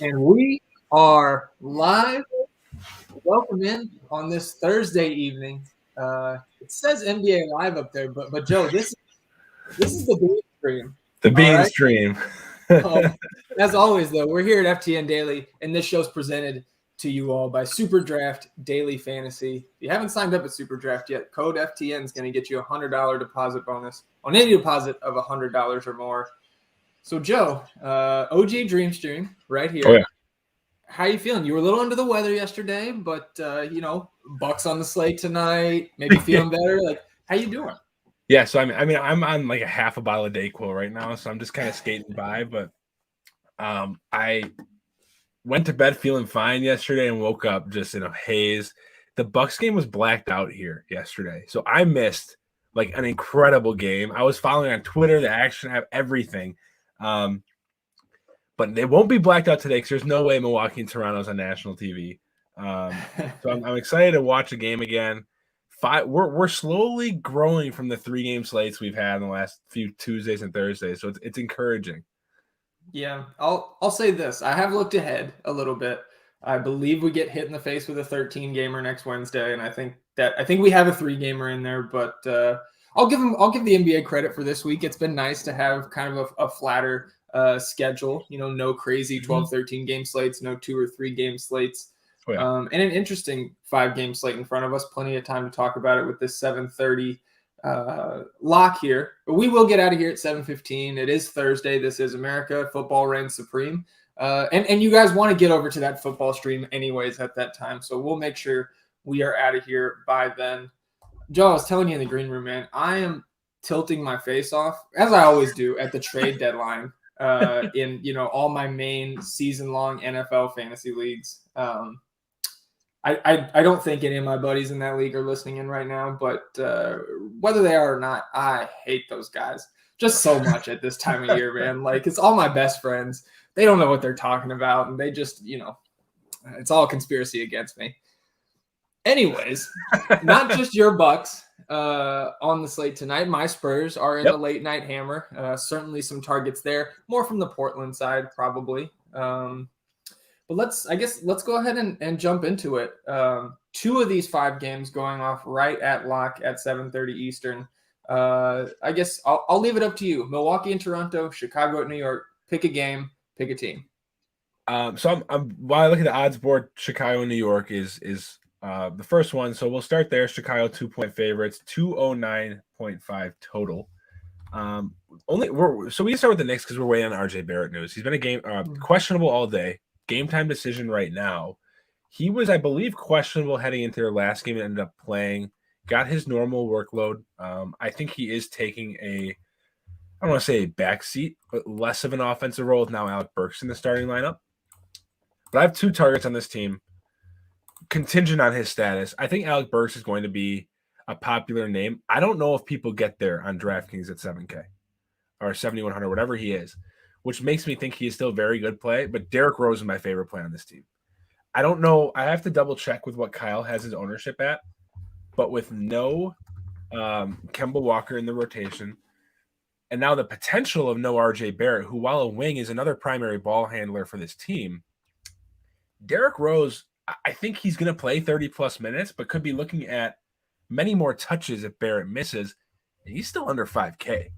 And we are live. Welcome in on this Thursday evening. It says NBA Live up there, but Joe, this is the Bean Stream. The Bean Stream. As always, though, we're here at FTN Daily, and this show's presented to you all by Superdraft Daily Fantasy. If you haven't signed up at Superdraft yet, code FTN is going to get you a $100 deposit bonus on any deposit of $100 or more. So, Joe, OG Dream Stream right here. Oh, yeah. How you feeling? You were a little under the weather yesterday, but, Bucks on the slate tonight, maybe feeling better. Like, how you doing? Yeah, so I'm on like a half a bottle of Dayquil right now, so I'm just kind of skating by. But I went to bed feeling fine yesterday and woke up just in a haze. The Bucks game was blacked out here yesterday, so I missed like an incredible game. I was following on Twitter, the action app, everything. But they won't be blacked out today because there's no way Milwaukee and Toronto's on national TV. So I'm excited to watch the game again. We're slowly growing from the 3-game slates we've had in the last few Tuesdays and Thursdays, so it's encouraging. Yeah, I'll say this: I have looked ahead a little bit. I believe we get hit in the face with a 13-gamer next Wednesday, and I think we have a 3-gamer in there. But I'll give the NBA credit for this week. It's been nice to have kind of a flatter schedule. No crazy 12, 13-game slates, no 2 or 3-game slates. Oh, yeah. And an interesting 5-game slate in front of us. Plenty of time to talk about it with this 7:30 lock here. But we will get out of here at 7:15. It is Thursday. This is America. Football reigns supreme. And you guys want to get over to that football stream anyways at that time. So we'll make sure we are out of here by then. Joe, I was telling you in the green room, man, I am tilting my face off, as I always do, at the trade deadline in all my main season-long NFL fantasy leagues. I don't think any of my buddies in that league are listening in right now, but whether they are or not, I hate those guys just so much at this time of year, man. Like, it's all my best friends. They don't know what they're talking about, and they just, it's all a conspiracy against me. Anyways, not just your Bucks on the slate tonight. My Spurs are in the late night hammer. Certainly some targets there, more from the Portland side, probably. But let's go ahead and jump into it. 2 of these 5 games going off right at lock at 7:30 Eastern. I guess I'll leave it up to you. Milwaukee and Toronto, Chicago at New York. Pick a game, pick a team. So while I look at the odds board, Chicago and New York is the first one. So we'll start there. Chicago 2-point favorites, 209.5 total. So we can start with the Knicks because we're waiting on RJ Barrett news. He's been a game questionable all day. Game time decision right now. He was, I believe, questionable heading into their last game and ended up playing. Got his normal workload. I think he is taking I don't want to say a backseat, but less of an offensive role with now Alec Burks in the starting lineup. But I have 2 targets on this team, contingent on his status. I think Alec Burks is going to be a popular name. I don't know if people get there on DraftKings at 7K or 7,100, whatever he is, which makes me think he is still a very good play. But Derrick Rose is my favorite play on this team. I don't know. I have to double check with what Kyle has his ownership at, but with no Kemba Walker in the rotation, and now the potential of no RJ Barrett, who while a wing is another primary ball handler for this team, Derrick Rose, I think he's going to play 30-plus minutes, but could be looking at many more touches if Barrett misses. And he's still under 5K.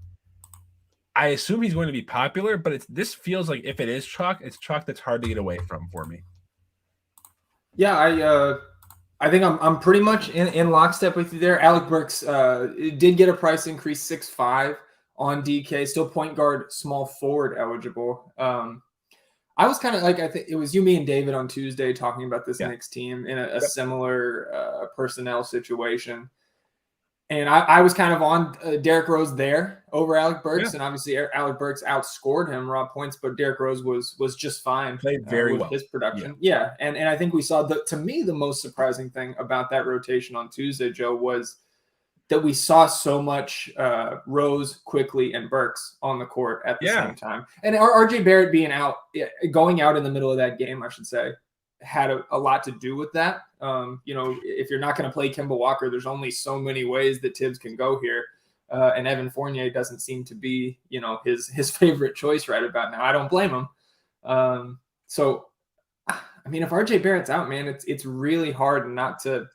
I assume he's going to be popular, but this feels like if it is chalk, it's chalk that's hard to get away from for me. Yeah, I think I'm pretty much in lockstep with you there. Alec Burks did get a price increase, 6.5 on DK, still point guard, small forward eligible. I was kind of like, I think it was you, me, and David on Tuesday talking about this Knicks team in a similar personnel situation. And I was kind of on Derrick Rose there over Alec Burks, and obviously Alec Burks outscored him raw points, but Derrick Rose was just fine. Played very with well. His production. Yeah. And I think we saw to me, the most surprising thing about that rotation on Tuesday, Joe, was that we saw so much Rose, Quickly, and Burks on the court at the same time. And RJ Barrett going out in the middle of that game, I should say, had a lot to do with that. If you're not going to play Kemba Walker, there's only so many ways that Tibbs can go here. And Evan Fournier doesn't seem to be, his favorite choice right about now. I don't blame him. So I mean, if RJ Barrett's out, man, it's really hard not to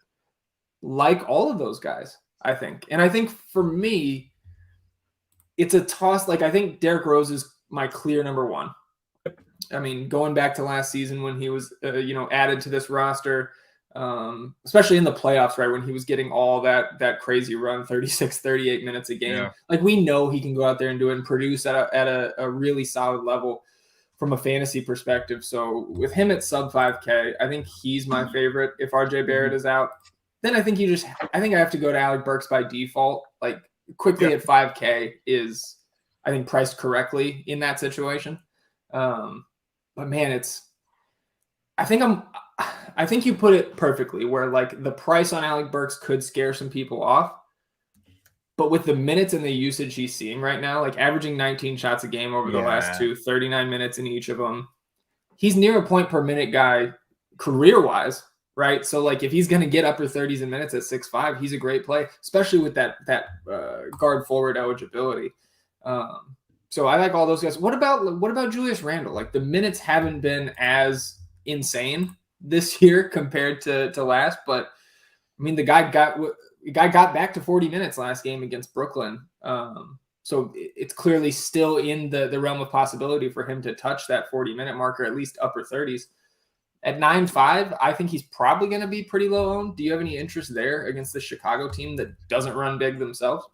like all of those guys, I think. And I think for me, it's a toss. Like, I think Derrick Rose is my clear number one. I mean, going back to last season when he was, added to this roster, especially in the playoffs, right, when he was getting all that crazy run, 36, 38 minutes a game. Yeah. Like, we know he can go out there and do it and produce at a really solid level from a fantasy perspective. So with him at sub 5K, I think he's my favorite. If RJ Barrett is out, then I think I have to go to Alec Burks by default. Like, quickly at 5K is, I think, priced correctly in that situation. But man, I think you put it perfectly where like the price on Alec Burks could scare some people off. But with the minutes and the usage he's seeing right now, like averaging 19 shots a game over the last 39 minutes in each of them, he's near a point per minute guy career-wise, right? So like if he's going to get upper 30s in minutes at 6'5", he's a great play, especially with that guard forward eligibility. So I like all those guys. What about Julius Randle? Like the minutes haven't been as insane this year compared to last, but I mean the guy got back to 40 minutes last game against Brooklyn. So it's clearly still in the realm of possibility for him to touch that 40-minute marker, at least upper 30s. At 9.5, I think he's probably going to be pretty low owned. Do you have any interest there against the Chicago team that doesn't run big themselves?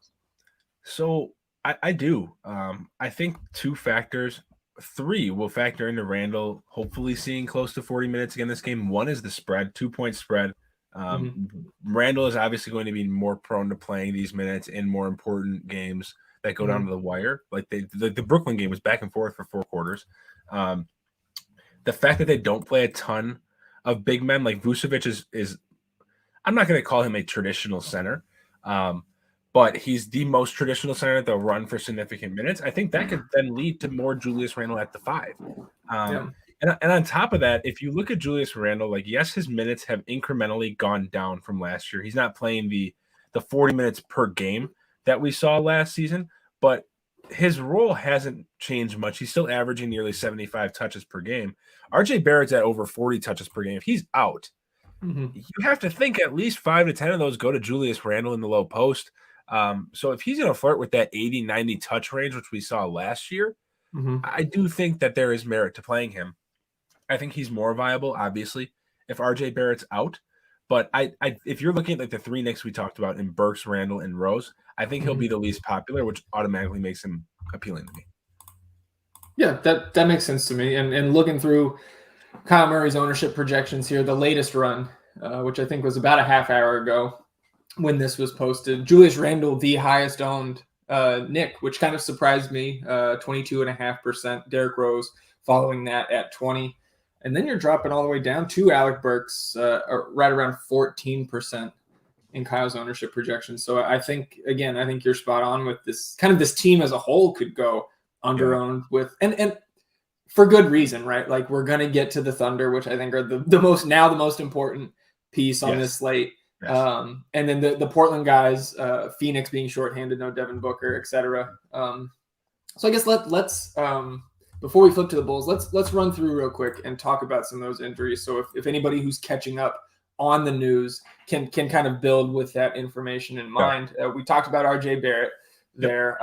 So I do. I think 3 will factor into Randle hopefully seeing close to 40 minutes again this game. One is the spread, 2-point spread. Randle is obviously going to be more prone to playing these minutes in more important games that go down to the wire. Like the Brooklyn game was back and forth for 4 quarters. The fact that they don't play a ton of big men, like Vucevic is I'm not going to call him a traditional center, but he's the most traditional center that they'll run for significant minutes. I think that could then lead to more Julius Randle at the 5. And on top of that, if you look at Julius Randle, like, yes, his minutes have incrementally gone down from last year. He's not playing the 40 minutes per game that we saw last season, but his role hasn't changed much. He's still averaging nearly 75 touches per game. RJ Barrett's at over 40 touches per game. If he's out, you have to think at least 5 to 10 of those go to Julius Randle in the low post. So if he's going to flirt with that 80, 90 touch range, which we saw last year, I do think that there is merit to playing him. I think he's more viable, obviously, if RJ Barrett's out. But if you're looking at like the 3 Knicks we talked about in Burks, Randle, and Rose, I think he'll be the least popular, which automatically makes him appealing to me. Yeah, that makes sense to me. And looking through Kyle Murray's ownership projections here, the latest run, which I think was about a half hour ago when this was posted, Julius Randle, the highest owned Knick, which kind of surprised me, 22.5%. Derrick Rose following that at 20%. And then you're dropping all the way down to Alec Burks, right around 14% in Kyle's ownership projections. So I think you're spot on with this. Kind of this team as a whole could go under-owned with, and for good reason, right? Like we're going to get to the Thunder, which I think are the most important piece on this slate. Yes. And then the Portland guys, Phoenix being shorthanded, no Devin Booker, et cetera. So I guess let's before we flip to the Bulls, let's run through real quick and talk about some of those injuries. So if anybody who's catching up on the news can kind of build with that information in mind. We talked about RJ Barrett there.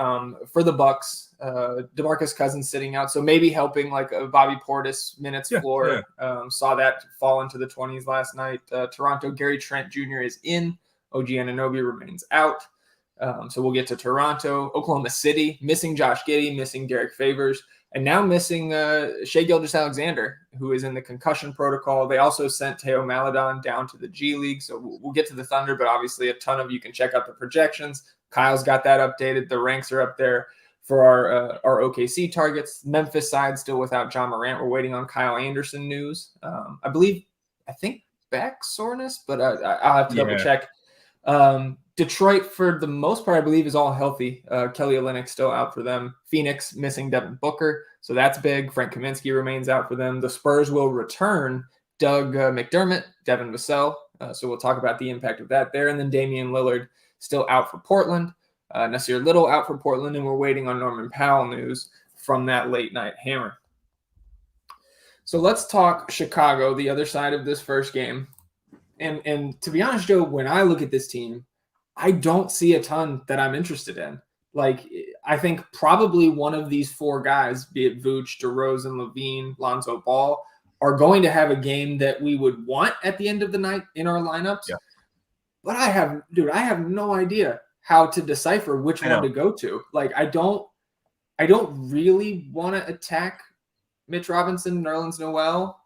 For the Bucks, DeMarcus Cousins sitting out, so maybe helping like a Bobby Portis minutes floor. Saw that fall into the 20s last night. Toronto, Gary Trent Jr. is in. OG Anunoby remains out. So we'll get to Toronto. Oklahoma City, missing Josh Giddey, missing Derek Favors, and now missing Shai Gilgeous-Alexander, who is in the concussion protocol. They also sent Teo Maledon down to the G League. So we'll get to the Thunder, but obviously a ton of you can check out the projections. Kyle's got that updated. The ranks are up there for our OKC targets. Memphis side still without John Morant. We're waiting on Kyle Anderson news. I think back soreness, but I'll have to double check. Detroit, for the most part, I believe, is all healthy. Kelly Olynyk still out for them. Phoenix missing Devin Booker, so that's big. Frank Kaminsky remains out for them. The Spurs will return Doug McDermott, Devin Vassell, so we'll talk about the impact of that there. And then Damian Lillard still out for Portland. Nasir Little out for Portland, and we're waiting on Norman Powell news from that late night hammer. So let's talk Chicago, the other side of this first game. And to be honest, Joe, when I look at this team, I don't see a ton that I'm interested in. Like, I think probably one of these four guys, be it Vooch, DeRozan, Levine, Lonzo Ball, are going to have a game that we would want at the end of the night in our lineups. Yeah. But I have no idea how to decipher which one to go to. Like, I don't really want to attack Mitch Robinson, Nerlens Noel.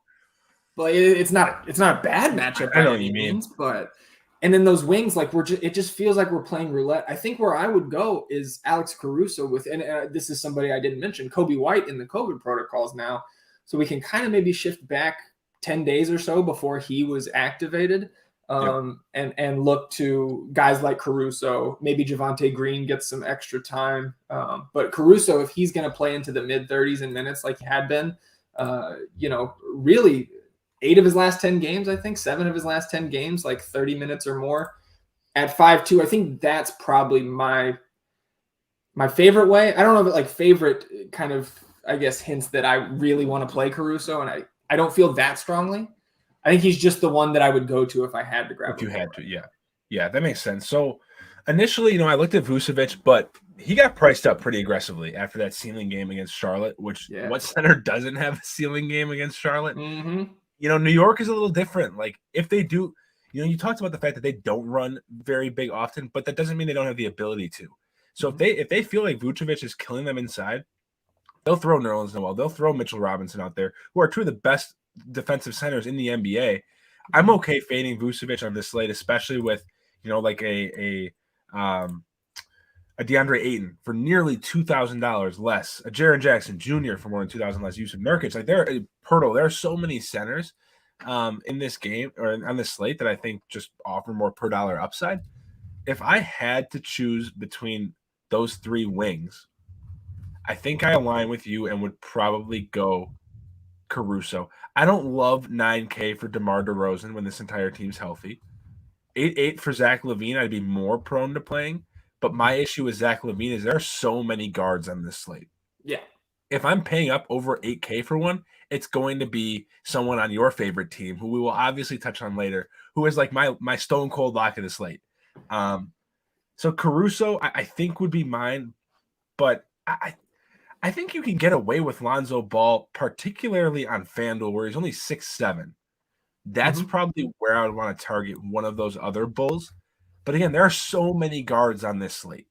But it's not a bad matchup. I know what you mean. But and then those wings, like it just feels like we're playing roulette. I think where I would go is Alex Caruso with, and this is somebody I didn't mention, Kobe White in the COVID protocols now. So we can kind of maybe shift back 10 days or so before he was activated, and look to guys like Caruso. Maybe Javonte Green gets some extra time. But Caruso, if he's going to play into the mid-30s in minutes like he had been, really 8 of his last 10 games, I think 7 of his last 10 games, like 30 minutes or more at 5'2". I think that's probably my favorite way. I don't know, but like favorite kind of, I guess, hints that I really want to play Caruso, and I don't feel that strongly. I think he's just the one that I would go to if I had to grab him. If you had to, yeah. Yeah, that makes sense. So initially, I looked at Vucevic, but he got priced up pretty aggressively after that ceiling game against Charlotte, which what center doesn't have a ceiling game against Charlotte? Mm-hmm. New York is a little different. Like, if they do, you talked about the fact that they don't run very big often, but that doesn't mean they don't have the ability to. So if they feel like Vucevic is killing them inside, they'll throw Nerlens Noel, they'll throw Mitchell Robinson out there, who are two of the best defensive centers in the NBA. I'm okay fading Vucevic on this slate, especially with like a DeAndre Ayton for nearly $2,000 less, a Jaren Jackson Jr. for more than $2,000 less, Yusuf Nurkic. Like, there are so many centers in this game or on this slate that I think just offer more per dollar upside. If I had to choose between those three wings, I think I align with you and would probably go Caruso. I don't love 9K for DeMar DeRozan when this entire team's healthy. 8-8 for Zach LaVine, I'd be more prone to playing. But my issue with Zach LaVine is there are so many guards on this slate. Yeah. If I'm paying up over 8K for one, it's going to be someone on your favorite team, who we will obviously touch on later, who is like my stone cold lock of the slate. So Caruso, I think, would be mine, but I think you can get away with Lonzo Ball, particularly on FanDuel, where he's only 6'7". That's probably where I would want to target one of those other Bulls. But again, there are so many guards on this slate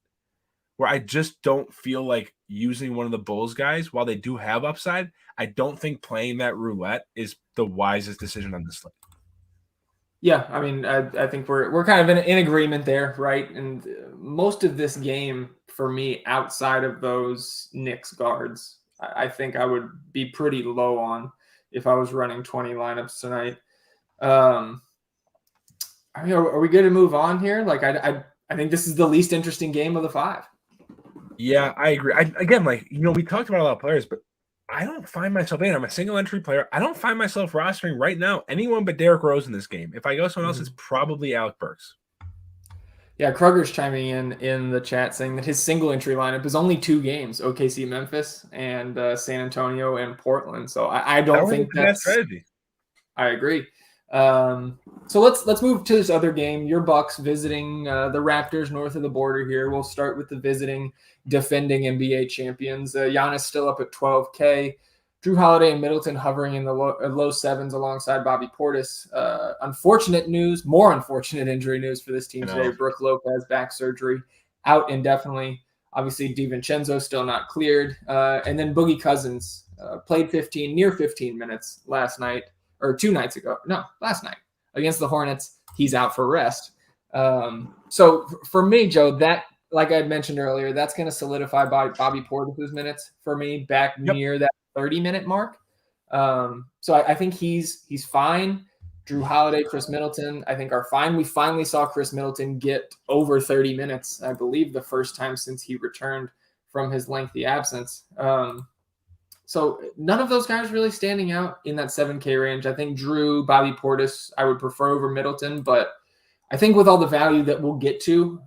where I just don't feel like using one of the Bulls guys. While they do have upside, I don't think playing that roulette is the wisest decision on this slate. Yeah, I mean, I think we're kind of in agreement there, right? And most of this game for me, outside of those Knicks guards, I think I would be pretty low on if I was running 20 lineups tonight. I mean, are we good to move on here? Like, I think this is the least interesting game of the 5. Yeah, I agree. We talked about a lot of players, but I don't find myself I'm a single entry player. I don't find myself rostering right now anyone but Derrick Rose in this game. If I go someone else, it's probably Alec Burks. Yeah, Kruger's chiming in the chat saying that his single entry lineup is only 2 games: OKC, Memphis, and San Antonio and Portland. So I don't think that's strategy. I agree. So let's move to this other game. Your Bucks visiting the Raptors north of the border here. We'll start with the visiting defending NBA champions. Giannis still up at 12K. Drew Holiday and Middleton hovering in the low 7s alongside Bobby Portis. More unfortunate injury news for this team today. Brooke Lopez, back surgery, out indefinitely. Obviously, DiVincenzo still not cleared. And then Boogie Cousins played near 15 minutes last night. Or 2 nights ago. No, last night against the Hornets. He's out for rest. So for me, Joe, that, like I had mentioned earlier, that's going to solidify Bobby Portis' minutes for me back near that 30-minute mark. So I think he's fine. Drew Holiday, Chris Middleton, I think are fine. We finally saw Chris Middleton get over 30 minutes, I believe the first time since he returned from his lengthy absence. So none of those guys really standing out in that 7K range. I think Drew, Bobby Portis, I would prefer over Middleton, but I think with all the value that we'll get to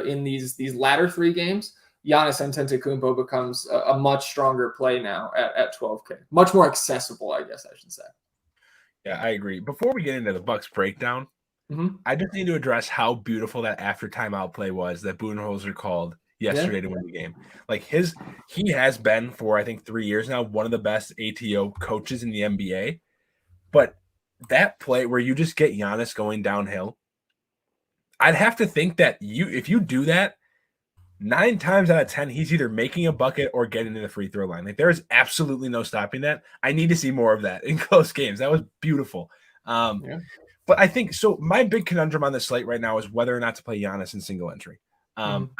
in these latter 3 games, Giannis Antetokounmpo becomes a much stronger play now at 12K. Much more accessible, I guess I should say. Yeah, I agree. Before we get into the Bucks breakdown, I just need to address how beautiful that after timeout play was that Budenholzer called yesterday to win the game. Like he has been for, I think, 3 years now, one of the best ATO coaches in the NBA. But that play where you just get Giannis going downhill, I'd have to think that if you do that, 9 times out of 10, he's either making a bucket or getting to the free throw line. Like there is absolutely no stopping that. I need to see more of that in close games. That was beautiful. But I think so. My big conundrum on the slate right now is whether or not to play Giannis in single entry. I'm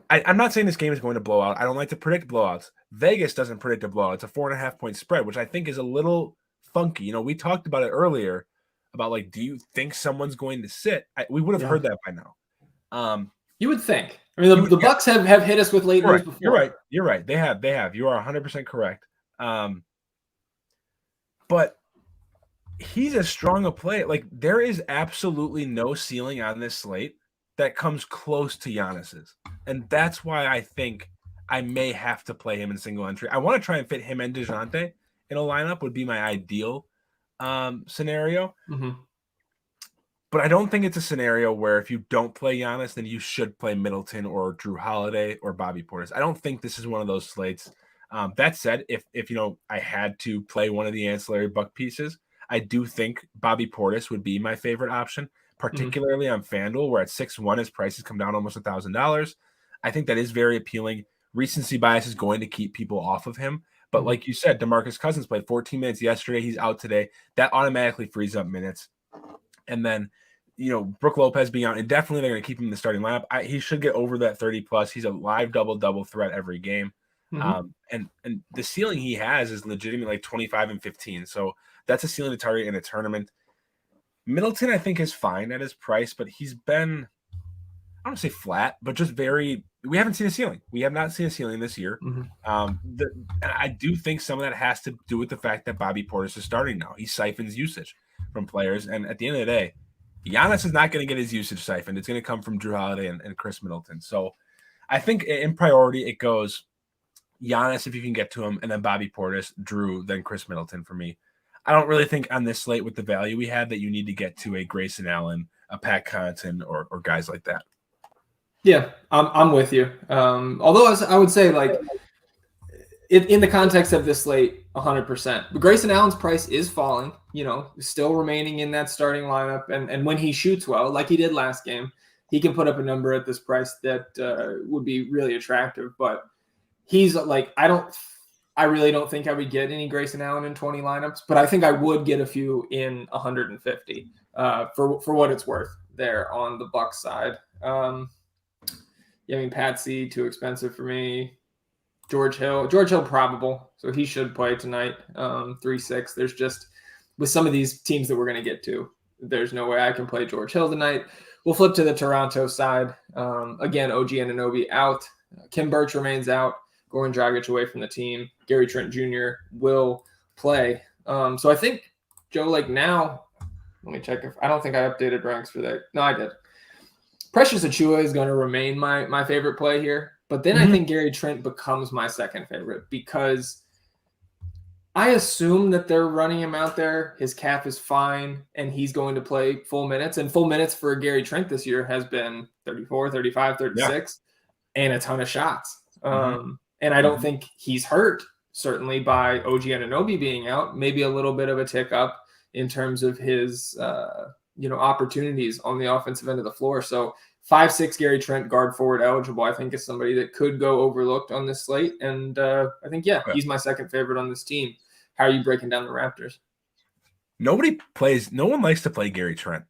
not saying this game is going to blow out. I don't like to predict blowouts. Vegas doesn't predict a blowout. It's a 4.5-point spread, which I think is a little funky. You know, we talked about it earlier about like, do you think someone's going to sit? We would have heard that by now. You would think. I mean, the Bucks have hit us with late news before. You're right. They have. You are 100% correct. But he's as strong a play. Like there is absolutely no ceiling on this slate that comes close to Giannis's. And that's why I think I may have to play him in single entry. I want to try and fit him and DeJounte in a lineup would be my ideal scenario. But I don't think it's a scenario where if you don't play Giannis, then you should play Middleton or Drew Holiday or Bobby Portis. I don't think this is one of those slates. That said, if I had to play one of the ancillary Buck pieces, I do think Bobby Portis would be my favorite option, particularly on FanDuel, where at 6-1 his prices come down almost $1,000. I think that is very appealing. Recency bias is going to keep people off of him. But like you said, DeMarcus Cousins played 14 minutes yesterday. He's out today. That automatically frees up minutes. And then, Brook Lopez being out, and definitely they're going to keep him in the starting lineup. He should get over that 30+. He's a live double-double threat every game. And the ceiling he has is legitimately like 25 and 15. So that's a ceiling to target in a tournament. Middleton, I think, is fine at his price, but he's been, I don't want to say flat, but just we haven't seen a ceiling. We have not seen a ceiling this year. And I do think some of that has to do with the fact that Bobby Portis is starting now. He siphons usage from players. And at the end of the day, Giannis is not going to get his usage siphoned. It's going to come from Drew Holiday and Chris Middleton. So I think in priority, it goes Giannis if you can get to him, and then Bobby Portis, Drew, then Chris Middleton for me. I don't really think on this slate with the value we have that you need to get to a Grayson Allen, a Pat Connaughton, or guys like that. Yeah, I'm with you. Although I would say, like, in the context of this slate, 100%. But Grayson Allen's price is falling, still remaining in that starting lineup. And when he shoots well, like he did last game, he can put up a number at this price that would be really attractive. But he's like, I really don't think I would get any Grayson Allen in 20 lineups, but I think I would get a few in 150 for what it's worth there on the Bucks side. Patsy, too expensive for me. George Hill probable, so he should play tonight. 3-6. There's just, with some of these teams that we're going to get to, there's no way I can play George Hill tonight. We'll flip to the Toronto side. Again, OG Anunoby out. Kim Birch remains out. Goran Dragic away from the team. Gary Trent Jr. will play. So I think, Joe, like now, let me check. I don't think I updated ranks for that. No, I did. Precious Achiuwa is going to remain my favorite play here. But then I think Gary Trent becomes my second favorite because I assume that they're running him out there. His cap is fine, and he's going to play full minutes. And full minutes for Gary Trent this year has been 34, 35, 36, and a ton of shots. And I don't think he's hurt, certainly, by OG Anunoby being out. Maybe a little bit of a tick up in terms of his opportunities on the offensive end of the floor. So 5'6" Gary Trent, guard forward eligible, I think is somebody that could go overlooked on this slate. And I think, he's my second favorite on this team. How are you breaking down the Raptors? No one likes to play Gary Trent.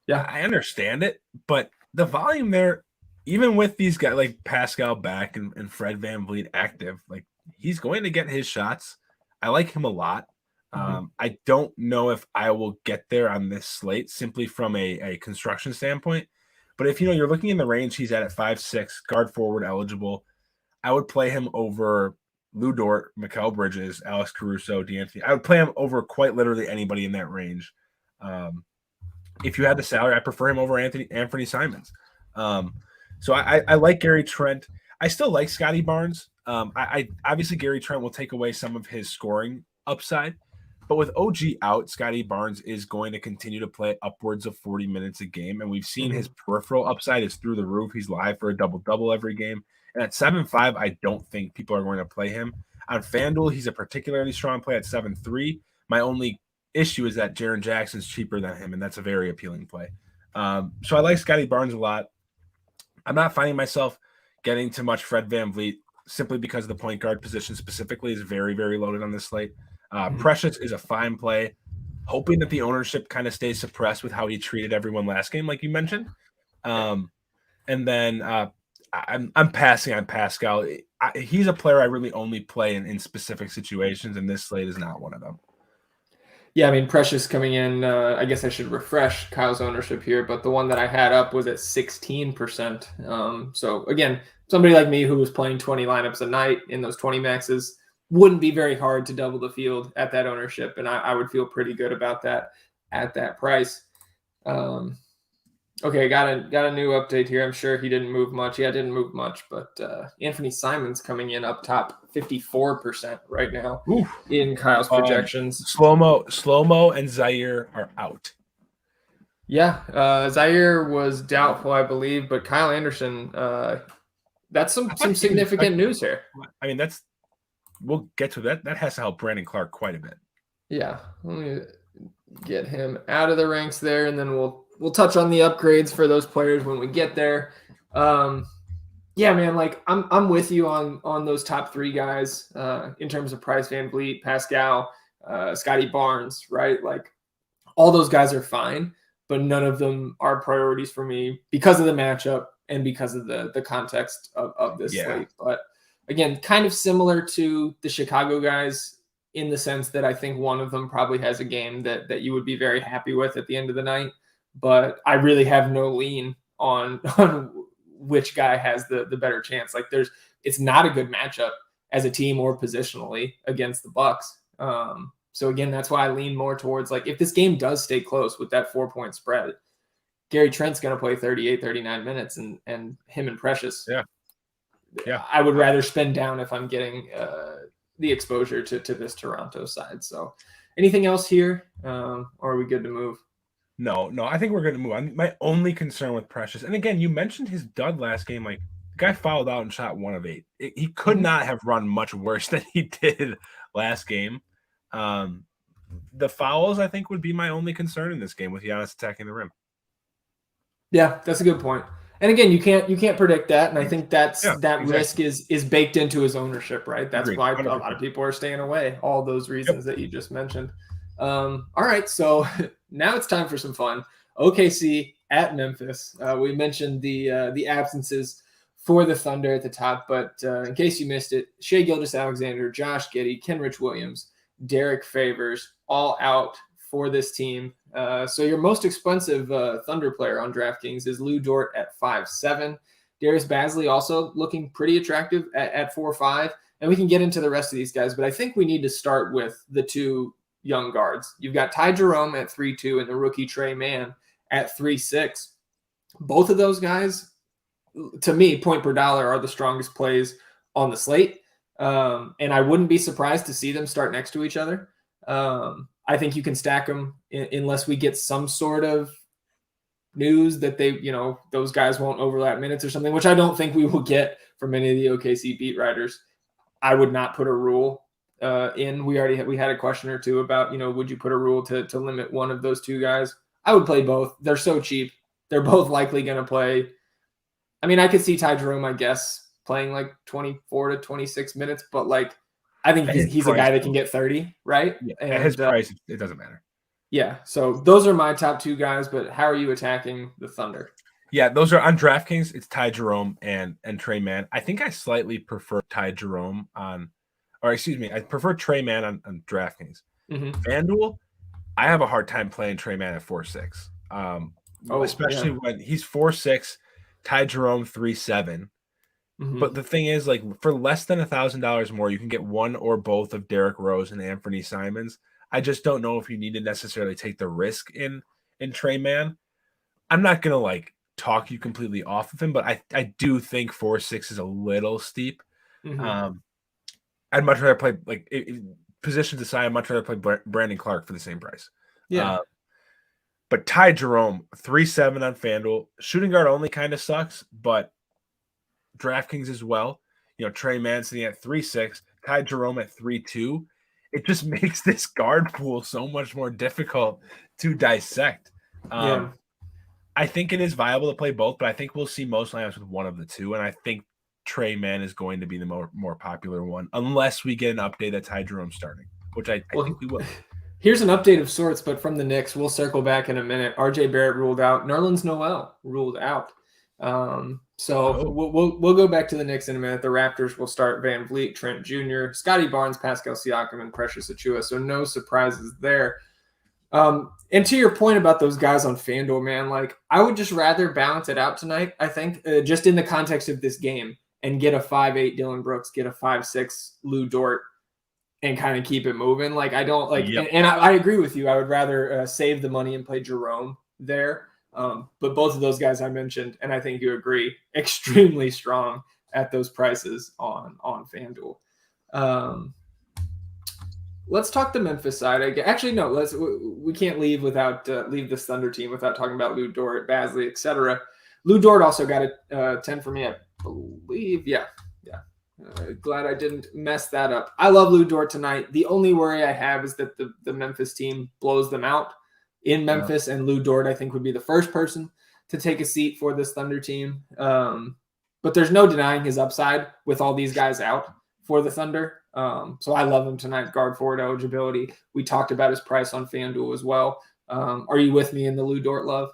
Yeah, I understand it, but the volume there, even with these guys like Pascal back and Fred VanVleet active, like he's going to get his shots. I like him a lot. I don't know if I will get there on this slate simply from a construction standpoint. But if you're looking in the range he's at 5'6", guard forward eligible, I would play him over Lou Dort, Mikal Bridges, Alex Caruso, D'Anthony. I would play him over quite literally anybody in that range. If you had the salary, I prefer him over Anthony Simons. So I like Gary Trent. I still like Scotty Barnes. I obviously Gary Trent will take away some of his scoring upside, but with OG out, Scotty Barnes is going to continue to play upwards of 40 minutes a game, and we've seen his peripheral upside is through the roof. He's live for a double-double every game, and at 7.5, I don't think people are going to play him. On FanDuel, he's a particularly strong play at 7.3. My only issue is that Jaren Jackson's cheaper than him, and that's a very appealing play. So I like Scotty Barnes a lot. I'm not finding myself getting too much Fred VanVleet simply because the point guard position specifically is very, very loaded on this slate. Precious is a fine play, hoping that the ownership kind of stays suppressed with how he treated everyone last game, like you mentioned. And then I'm passing on Pascal. He's a player I really only play in specific situations, and this slate is not one of them. Yeah, I mean, Precious coming in, I guess I should refresh Kyle's ownership here, but the one that I had up was at 16%. So again, somebody like me who was playing 20 lineups a night in those 20 maxes wouldn't be very hard to double the field at that ownership, and I would feel pretty good about that at that price. Okay, got a new update here. I'm sure he didn't move much. Yeah, it didn't move much, but Anthony Simons coming in up top 54% right now in Kyle's projections. Slow-mo and Zaire are out. Yeah, Zaire was doubtful, I believe, but Kyle Anderson, that's some significant news here. I mean, we'll get to that. That has to help Brandon Clark quite a bit. Yeah, let me get him out of the ranks there, and then we'll touch on the upgrades for those players when we get there. Yeah, man, like I'm with you on those top three guys in terms of price. VanVleet, Pascal, Scotty Barnes, right? Like all those guys are fine, but none of them are priorities for me because of the matchup and because of the context of this slate. But again, kind of similar to the Chicago guys in the sense that I think one of them probably has a game that you would be very happy with at the end of the night. But I really have no lean on which guy has the better chance. Like it's not a good matchup as a team or positionally against the Bucks. So again, that's why I lean more towards like if this game does stay close with that 4-point spread, Gary Trent's going to play 38, 39 minutes and him and Precious. Yeah. I would rather spend down if I'm getting the exposure to this Toronto side. So anything else here? Or are we good to move? No, I think we're going to move on. My only concern with Precious, and again, you mentioned his dud last game. Like, the guy fouled out and shot 1 of 8. He could not have run much worse than he did last game. The fouls, I think, would be my only concern in this game with Giannis attacking the rim. Yeah, that's a good point. And again, you can't predict that, and I think that risk is baked into his ownership, right? That's why 100%. A lot of people are staying away. All those reasons that you just mentioned. All right, so now it's time for some fun. OKC at Memphis. We mentioned the absences for the Thunder at the top, but in case you missed it, Shai Gilgeous-Alexander, Josh Giddey, Kenrich Williams, Derek Favors, all out for this team. So your most expensive Thunder player on DraftKings is Lou Dort at 5.7. Darius Bazley also looking pretty attractive at 4.5. And we can get into the rest of these guys, but I think we need to start with the two young guards. You've got Ty Jerome at 3.2 and the rookie Trey Mann at 3.6. Both of those guys, to me, point per dollar are the strongest plays on the slate. And I wouldn't be surprised to see them start next to each other. I think you can stack them unless we get some sort of news that those guys won't overlap minutes or something, which I don't think we will get from any of the OKC beat writers. I would not put a rule in. We had a question or two about, would you put a rule to limit one of those two guys? I would play both. They're so cheap. They're both likely going to play. I mean, I could see Ty Jerome, I guess, playing like 24 to 26 minutes, but like, I think he's a guy that can get 30, right? Yeah, and at his price, it doesn't matter. Yeah, so those are my top two guys, but how are you attacking the Thunder? Yeah, those are on DraftKings. It's Ty Jerome and Trey Mann. I think I slightly prefer Ty Jerome I prefer Trey Mann on DraftKings. FanDuel, I have a hard time playing Trey Mann at 4.6. Especially when he's 4.6, Ty Jerome 3.7. But the thing is, like, for less than $1,000 more, you can get one or both of Derrick Rose and Anthony Simons. I just don't know if you need to necessarily take the risk in Trey Mann. I'm not gonna like talk you completely off of him, but I do think 4.6 is a little steep. Mm-hmm. I'd much rather play positions aside. I'd much rather play Brandon Clark for the same price. Yeah. But Ty Jerome 3.7 on FanDuel. Shooting guard only kind of sucks, but DraftKings as well. Trey Mann sitting at 3.6, Ty Jerome at 3.2. It just makes this guard pool so much more difficult to dissect. Yeah. I think it is viable to play both, but I think we'll see most lineups with one of the two, and I think Trey Mann is going to be the more popular one, unless we get an update that Ty Jerome's starting, which I think we will. Here's an update of sorts, but from the Knicks. We'll circle back in a minute. RJ Barrett ruled out. Nerlens Noel ruled out. We'll go back to the Knicks in a minute. The Raptors will start Van Vliet, Trent Jr., Scotty Barnes, Pascal Siakam, and Precious Achiuwa. So no surprises there. And to your point about those guys on FanDuel, man, like I would just rather balance it out tonight. I think just in the context of this game and get a 5'8" Dylan Brooks, get a 5'6" Lou Dort, and kind of keep it moving. Like I don't like, Yep. and I agree with you. I would rather save the money and play Jerome there. But both of those guys I mentioned, and I think you agree, extremely strong at those prices on FanDuel. Let's talk the Memphis side again. Actually, no, we can't leave leave this Thunder team without talking about Lou Dort, Basley, etc. Lou Dort also got a 10 for me, I believe. Yeah. Glad I didn't mess that up. I love Lou Dort tonight. The only worry I have is that the Memphis team blows them out in Memphis, and Lou Dort, I think, would be the first person to take a seat for this Thunder team. But there's no denying his upside with all these guys out for the Thunder. So I love him tonight, guard forward eligibility. We talked about his price on FanDuel as well. Are you with me in the Lou Dort love?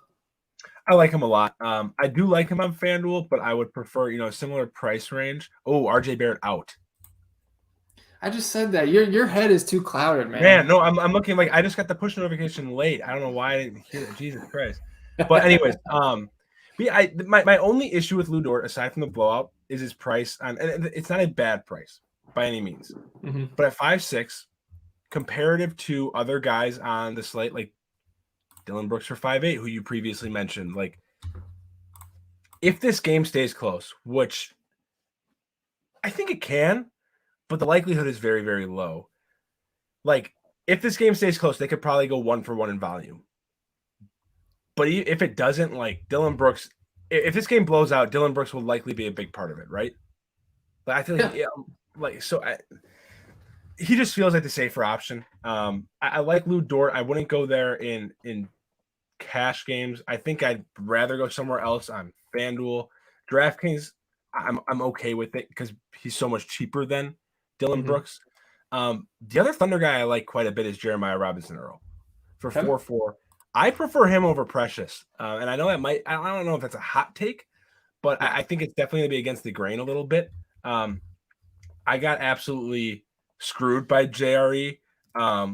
I like him a lot. I do like him on FanDuel, but I would prefer, a similar price range. Oh, RJ Barrett out. I just said that. Your head is too clouded, man. Man, no, I'm looking like I just got the push notification late. I don't know why I didn't hear it. Jesus Christ. But anyways, my only issue with Lou Dort, aside from the blowout, is his price. And it's not a bad price by any means. Mm-hmm. But at 5'6", comparative to other guys on the slate, like Dylan Brooks for 5'8", who you previously mentioned, like if this game stays close, which I think it can, but the likelihood is very, very low. Like if this game stays close, they could probably go 1-for-1 in volume. But if it doesn't, like Dylan Brooks, if this game blows out, Dylan Brooks will likely be a big part of it, right? But I feel like, he just feels like the safer option. I like Lou Dort. I wouldn't go there in cash games. I think I'd rather go somewhere else on FanDuel. DraftKings, I'm okay with it because he's so much cheaper than Dylan Brooks. The other Thunder guy I like quite a bit is Jeremiah Robinson-Earl for 4.4. I prefer him over Precious. And I know I don't know if that's a hot take, but I think it's definitely going to be against the grain a little bit. I got absolutely screwed by JRE. I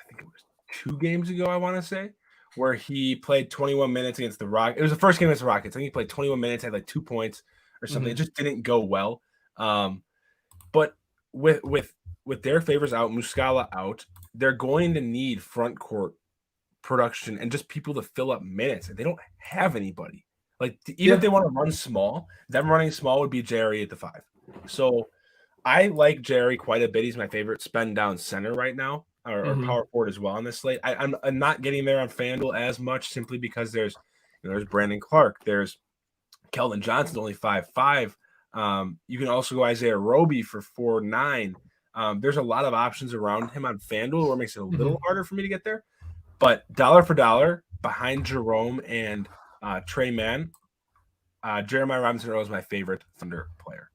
think it was 2 games ago, I want to say, where he played 21 minutes against the Rockets. It was the first game against the Rockets. I think he played 21 minutes, had like 2 points or something. It just didn't go well. But with their favors out, Muscala out, they're going to need front court production and just people to fill up minutes. And they don't have anybody. Like even if they want to run small, them running small would be Jerry at the 5. So I like Jerry quite a bit. He's my favorite spend down center right now, or power forward as well on this slate. I'm not getting there on FanDuel as much simply because there's Brandon Clark, there's Keldon Johnson's only 5'5". You can also go Isaiah Roby for 4.9. There's a lot of options around him on FanDuel where it makes it a little harder for me to get there. But dollar for dollar, behind Jerome and Trey Mann, Jeremiah Robinson-Earl is my favorite Thunder player.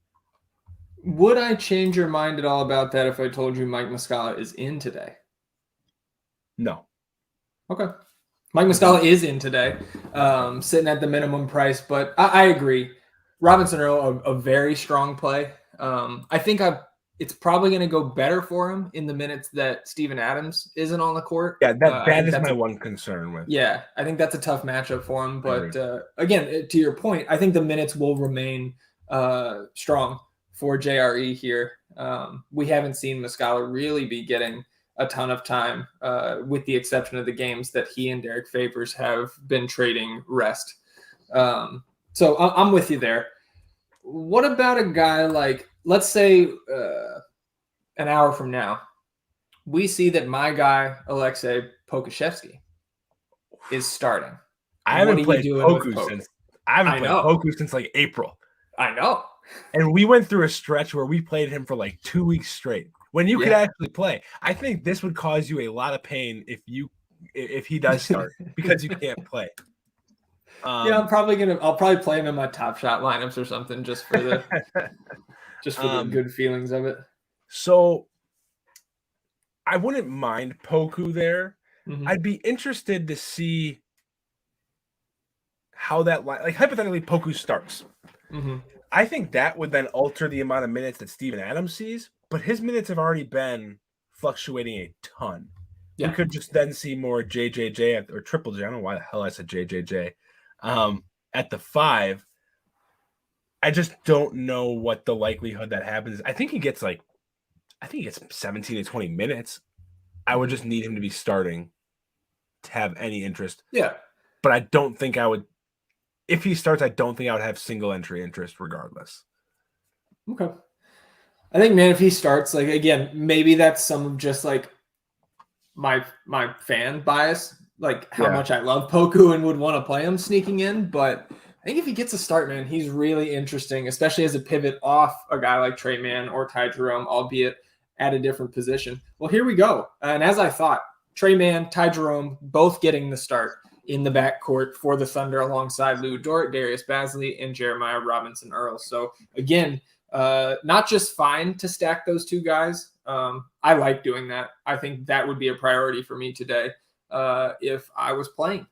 Would I change your mind at all about that if I told you Mike Muscala is in today? No. Okay. Mike Muscala is in today, sitting at the minimum price, but I agree. Robinson-Earl, a very strong play. I think it's probably going to go better for him in the minutes that Steven Adams isn't on the court. Yeah, that is my one concern with. Yeah, I think that's a tough matchup for him. But again, to your point, I think the minutes will remain strong for JRE here. We haven't seen Muscala really be getting a ton of time, with the exception of the games that he and Derek Favors have been trading rest. So I'm with you there. What about a guy like, let's say an hour from now, we see that my guy, Alexei Pokusevski, is starting. I haven't played Poku since like April. I know. And we went through a stretch where we played him for like 2 weeks straight when you could actually play. I think this would cause you a lot of pain if he does start because you can't play. I'll probably play him in my top shot lineups or something just for the good feelings of it. So I wouldn't mind Poku there. Mm-hmm. I'd be interested to see how that like hypothetically Poku starts. Mm-hmm. I think that would then alter the amount of minutes that Steven Adams sees, but his minutes have already been fluctuating a ton. Yeah. We could just then see more JJJ or Triple J. I don't know why the hell I said JJJ. At the 5. I just don't know what the likelihood that happens. I think he gets 17 to 20 minutes. I would just need him to be starting to have any interest. Yeah. But I don't think I would. If he starts, I don't think I would have single entry interest regardless. Okay. I think, man, if he starts, like, again, maybe that's some of just like my fan bias, like how much I love Poku and would want to play him sneaking in. But I think if he gets a start, man, he's really interesting, especially as a pivot off a guy like Trey Mann or Ty Jerome, albeit at a different position. Well, here we go. And as I thought, Trey Mann, Ty Jerome, both getting the start in the backcourt for the Thunder alongside Lou Dort, Darius Bazley, and Jeremiah Robinson Earl. So again, not just fine to stack those two guys. I like doing that. I think that would be a priority for me today if I was playing.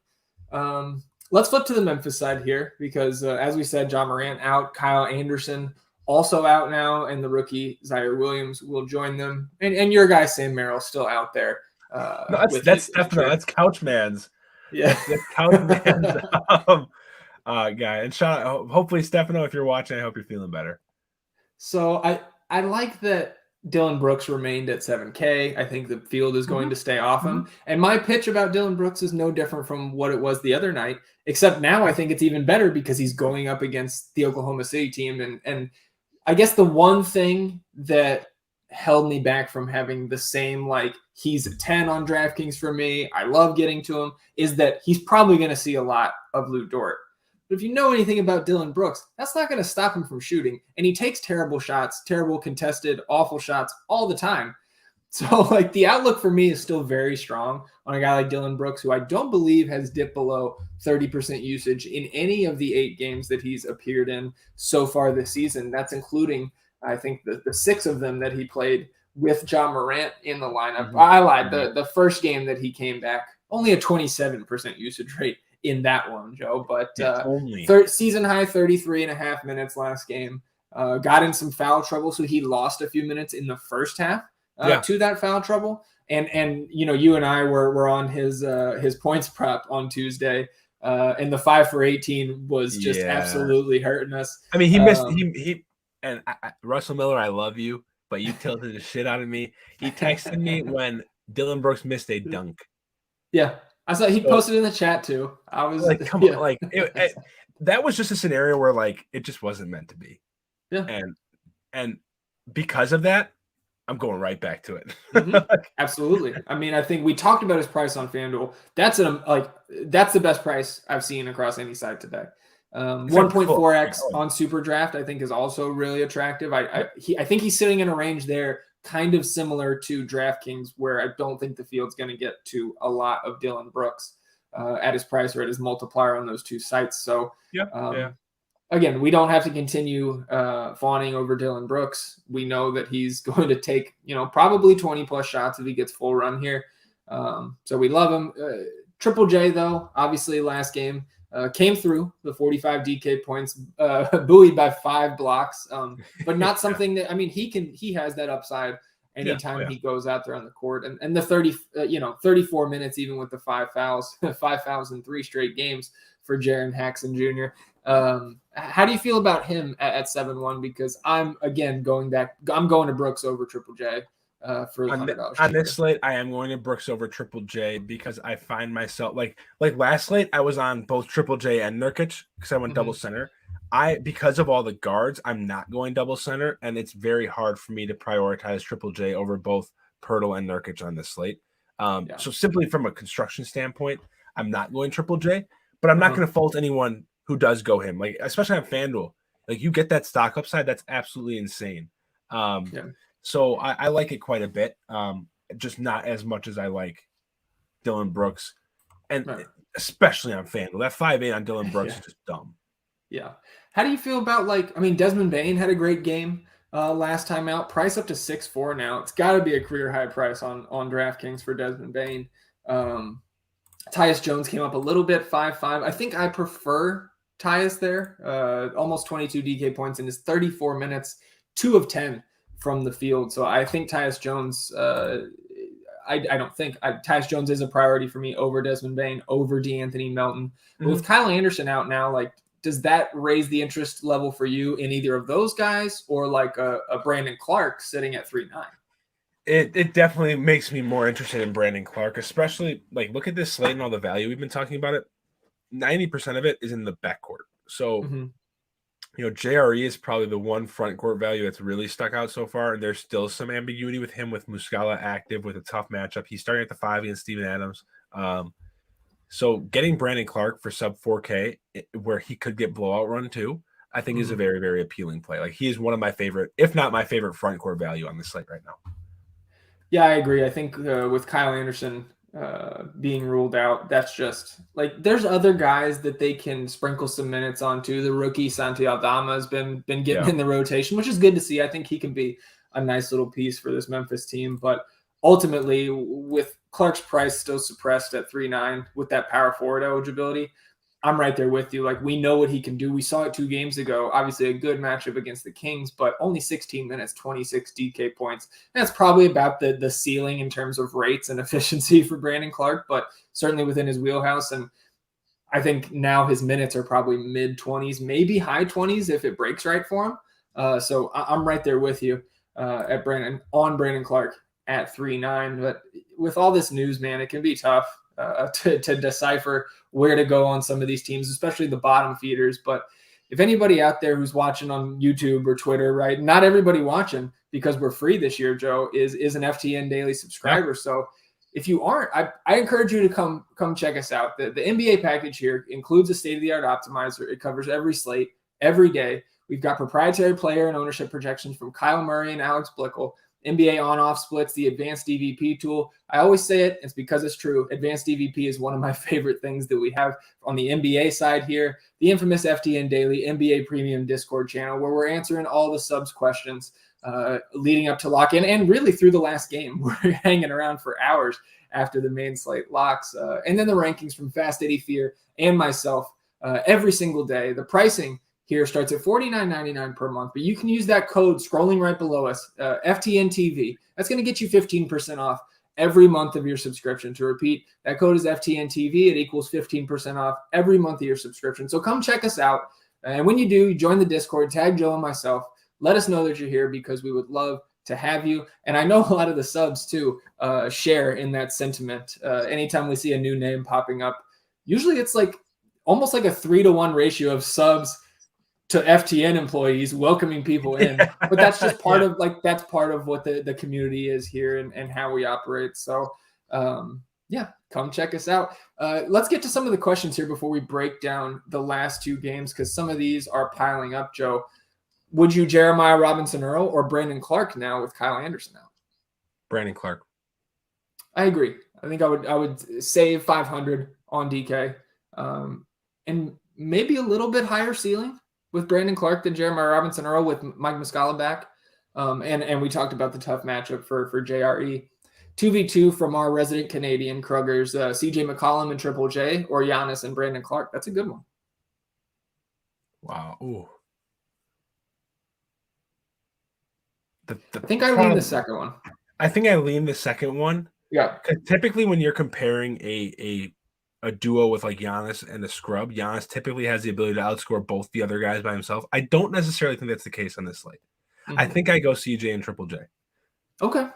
Let's flip to the Memphis side here because, as we said, John Morant out, Kyle Anderson also out now, and the rookie Zaire Williams will join them. And your guy Sam Merrill still out there. That's Couchman's. Yeah, that's Couchman's guy. And shout out, hopefully, Stefano, if you're watching, I hope you're feeling better. So I like that Dillon Brooks remained at 7K. I think the field is going to stay off him. And my pitch about Dillon Brooks is no different from what it was the other night, except now I think it's even better because he's going up against the Oklahoma City team. And I guess the one thing that held me back from having the same, like, he's a 10 on DraftKings for me, I love getting to him, is that he's probably going to see a lot of Lou Dort. But if you know anything about Dillon Brooks, that's not going to stop him from shooting. And he takes terrible shots, terrible contested, awful shots all the time. So, like, the outlook for me is still very strong on a guy like Dillon Brooks, who I don't believe has dipped below 30% usage in any of the 8 games that he's appeared in so far this season. That's including, I think, the 6 of them that he played with John Morant in the lineup. I lied. The first game that he came back, only a 27% usage rate in that one, Joe. But season high 33.5 minutes last game. Got in some foul trouble, so he lost a few minutes in the first half to that foul trouble. And you know, you and I were on his points prep on Tuesday, and the 5 for 18 was just absolutely hurting us. I mean, he missed and Russell Miller, I love you, but you tilted the shit out of me. He texted me when Dillon Brooks missed a dunk. Yeah. I saw he posted in the chat too. I was like, come on, like that was just a scenario where, like, it just wasn't meant to be. Yeah. And because of that, I'm going right back to it. Absolutely. I mean, I think we talked about his price on FanDuel. That's the best price I've seen across any site today. 1.4x on Superdraft, I think, is also really attractive. I think he's sitting in a range there kind of similar to DraftKings, where I don't think the field's going to get to a lot of Dillon Brooks at his price or at his multiplier on those two sites. So, again, we don't have to continue fawning over Dillon Brooks. We know that he's going to take, probably 20 plus shots if he gets full run here. So we love him. Triple J, though, obviously last game came through the 45 DK points, buoyed by 5 blocks, but not something that, I mean, he has that upside anytime he goes out there on the court, and the 34 minutes, even with the 5 fouls in 3 straight games for Jaren Jackson Jr. How do you feel about him at 7-1? Because I'm going to Brooks over Triple J for the $100 cheaper. On this slate, I am going to Brooks over Triple J because I find myself like last slate, I was on both Triple J and Nurkic because I went double center. Because of all the guards, I'm not going double center, and it's very hard for me to prioritize Triple J over both Pirtle and Nurkic on this slate. So simply from a construction standpoint, I'm not going Triple J, but I'm not going to fault anyone who does go him, like especially on FanDuel. Like you get that stock upside, that's absolutely insane. So I like it quite a bit, just not as much as I like Dylan Brooks, and especially on FanDuel. That 5.8 on Dylan Brooks is just dumb. Yeah. How do you feel about Desmond Bane had a great game last time out. Price up to 6.4 now. It's got to be a career high price on DraftKings for Desmond Bane. Tyus Jones came up a little bit, 5.5. I think I prefer Tyus there. Almost 22 DK points in his 34 minutes, 2 of 10 from the field. So I think Tyus Jones, Tyus Jones is a priority for me over Desmond Bane, over DeAnthony Melton. But with Kyle Anderson out now, does that raise the interest level for you in either of those guys or a Brandon Clark sitting at 3.9? It definitely makes me more interested in Brandon Clark, especially look at this slate and all the value we've been talking about it. 90% of it is in the backcourt. So, JRE is probably the one front court value that's really stuck out so far. And there's still some ambiguity with him, with Muscala active with a tough matchup. He's starting at the 5 against Steven Adams. So getting Brandon Clark for sub 4K, where he could get blowout run too, I think is a very, very appealing play. He is one of my favorite, if not my favorite, front court value on the slate right now. Yeah, I agree. I think with Kyle Anderson being ruled out, that's just there's other guys that they can sprinkle some minutes onto. The rookie Santi Aldama has been getting in the rotation, which is good to see. I think he can be a nice little piece for this Memphis team. But ultimately, with Clark's price still suppressed at 3.9 with that power forward eligibility, I'm right there with you. We know what he can do. We saw it 2 games ago. Obviously, a good matchup against the Kings, but only 16 minutes, 26 DK points. That's probably about the ceiling in terms of rates and efficiency for Brandon Clark, but certainly within his wheelhouse. And I think now his minutes are probably mid-20s, maybe high 20s if it breaks right for him. So I'm right there with you on Brandon Clark at 3.9. But with all this news, man, it can be tough to decipher where to go on some of these teams, especially the bottom feeders. But if anybody out there who's watching on YouTube or Twitter, right, not everybody watching because we're free this year, Joe, is an FTN daily subscriber. So if you aren't, I encourage you to come check us out. The NBA package here includes a state-of-the-art optimizer. It covers every slate, every day. We've got proprietary player and ownership projections from Kyle Murray and Alex Blickel, NBA on-off splits, the advanced DVP tool. I always say it's because it's true. Advanced DVP is one of my favorite things that we have on the NBA side here. The infamous FTN Daily NBA Premium Discord channel where we're answering all the subs questions leading up to lock-in and really through the last game. We're hanging around for hours after the main slate locks. And then the rankings from Fast Eddie Fear and myself every single day. The pricing here starts at $49.99 per month, but you can use that code scrolling right below us, FTN TV. That's going to get you 15% off every month of your subscription. To repeat, that code is FTN TV. It equals 15% off every month of your subscription. So come check us out. And when you do, you join the Discord, tag Joe and myself. Let us know that you're here because we would love to have you. And I know a lot of the subs too share in that sentiment. Anytime we see a new name popping up, usually it's almost like a 3-to-1 ratio of subs to FTN employees welcoming people in, but that's just part of that's part of what the community is here and how we operate. So come check us out. Let's get to some of the questions here before we break down the last 2 games, because some of these are piling up. Joe, would you Jeremiah Robinson Earl or Brandon Clark now with Kyle Anderson out? Brandon Clark. I agree. I think I would save 500 on DK and maybe a little bit higher ceiling with Brandon Clark than Jeremiah Robinson Earl with Mike Muscala back. And we talked about the tough matchup for JRE. 2v2 from our resident Canadian Krugers, CJ McCollum and Triple J, or Giannis and Brandon Clark. That's a good one. Wow. Ooh. I think I lean the second one. I think I lean the second one. Yeah. Typically when you're comparing a duo with Giannis and the scrub, Giannis typically has the ability to outscore both the other guys by himself. I don't necessarily think that's the case on this slate. I think I go CJ and Triple J. Okay.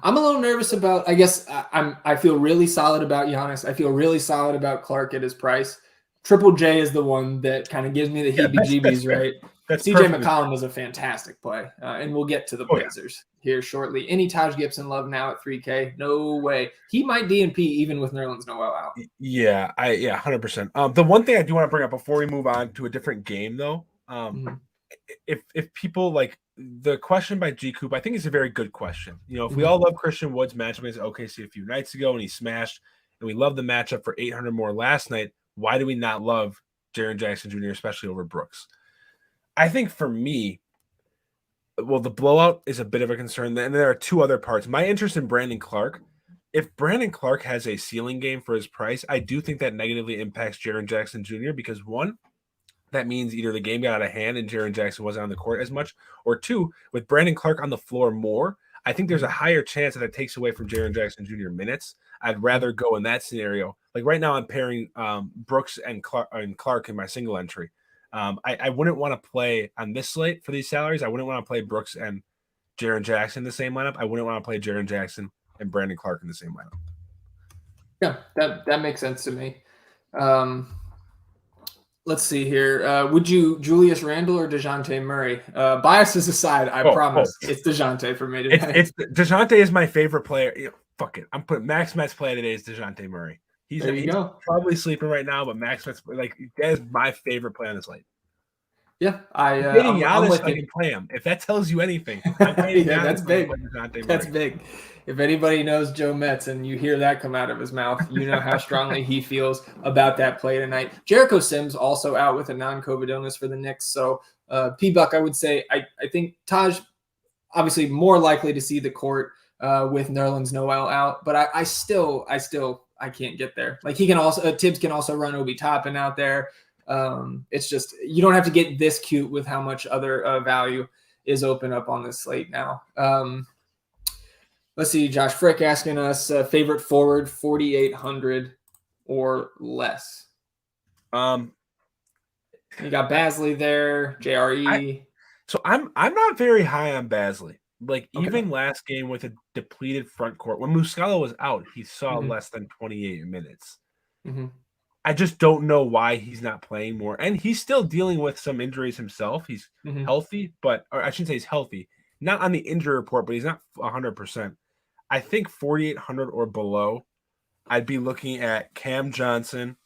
I'm a little nervous about. I guess I feel really solid about Giannis. I feel really solid about Clark at his price. Triple J is the one that kind of gives me the heebie-jeebies, right? That's CJ perfect. McCollum was a fantastic play, and we'll get to the Blazers here shortly. Any Taj Gibson love now at 3K? No way. He might DNP even with Nerlens Noel out. Yeah, 100%. The one thing I do want to bring up before we move on to a different game, though, if people like the question by G Coop, I think it's a very good question. You know, if we all love Christian Wood's matchup against OKC a few nights ago and he smashed, and we love the matchup for 800 more last night, why do we not love Jaren Jackson Jr., especially over Brooks? I think for me, well, the blowout is a bit of a concern. And there are two other parts. My interest in Brandon Clark. If Brandon Clark has a ceiling game for his price, I do think that negatively impacts Jaren Jackson Jr. because one, that means either the game got out of hand and Jaren Jackson wasn't on the court as much, or two, with Brandon Clark on the floor more, I think there's a higher chance that it takes away from Jaren Jackson Jr. minutes. I'd rather go in that scenario. Like right now, I'm pairing Brooks and Clark in my single entry. I wouldn't want to play on this slate for these salaries. I wouldn't want to play Brooks and Jaren Jackson in the same lineup. I wouldn't want to play Jaren Jackson and Brandon Clark in the same lineup. Yeah, that makes sense to me. Let's see here. Would you Julius Randle or DeJounte Murray? Biases aside, I promise it's DeJounte for me today. It's DeJounte is my favorite player. You know, fuck it. I'm putting Max Metz play today is DeJounte Murray. He's probably sleeping right now, but Max Metz, like, that is my favorite play on this slate. Yeah, I'm with you. I can play him. If that tells you anything, I'm that's big. That's big. If anybody knows Joe Metz and you hear that come out of his mouth, you know how strongly he feels about that play tonight. Jericho Sims also out with a non-COVID illness for the Knicks. So P-Buck, I would say, I think Taj obviously more likely to see the court with Nerlens Noel out, but I still can't get there. Like he can also Tibbs can also run Obi Toppin out there. It's just you don't have to get this cute with how much other value is open up on this slate now. Let's see, Josh Frick asking us favorite forward 4,800 or less. You got Basley there, JRE. So I'm not very high on Basley. Like even last game with a depleted front court, when Muscala was out, he saw less than 28 minutes. I just don't know why he's not playing more. And he's still dealing with some injuries himself. He's healthy, or I shouldn't say he's healthy. Not on the injury report, but he's not 100%. I think 4,800 or below, I'd be looking at Cam Johnson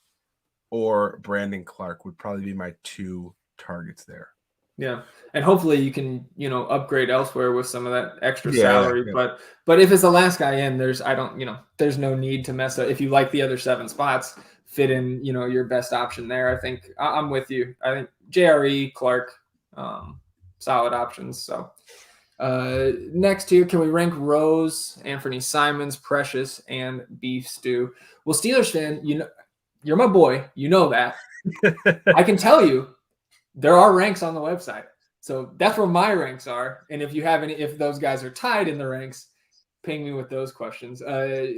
or Brandon Clark would probably be my two targets there. Yeah. And hopefully you can, upgrade elsewhere with some of that extra salary. Yeah. But if it's the last guy in, there's no need to mess up. If you like the other 7 spots, fit in, your best option there. I think I'm with you. I think JRE, Clark, solid options. So next here, can we rank Rose, Anthony Simons, Precious, and Beef Stew? Well, Steelers fan, you're my boy. You know that. I can tell you there are ranks on the website. So that's where my ranks are. And if you have if those guys are tied in the ranks, ping me with those questions.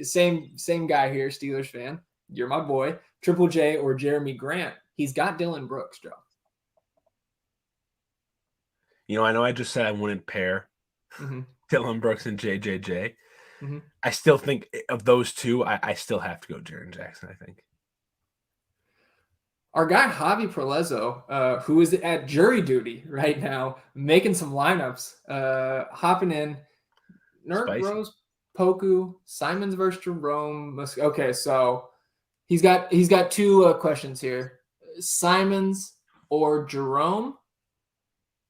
Same guy here, Steelers fan. You're my boy. Triple J or Jeremy Grant. He's got Dylan Brooks, Joe. I know I just said I wouldn't pair Dylan Brooks and JJJ. I still think of those two, I still have to go Jaren Jackson, I think. Our guy Javi Prolezzo, who is at jury duty right now, making some lineups, hopping in. Nurk, Rose, Poku, Simons versus Jerome. Okay, so he's got 2 questions here: Simons or Jerome,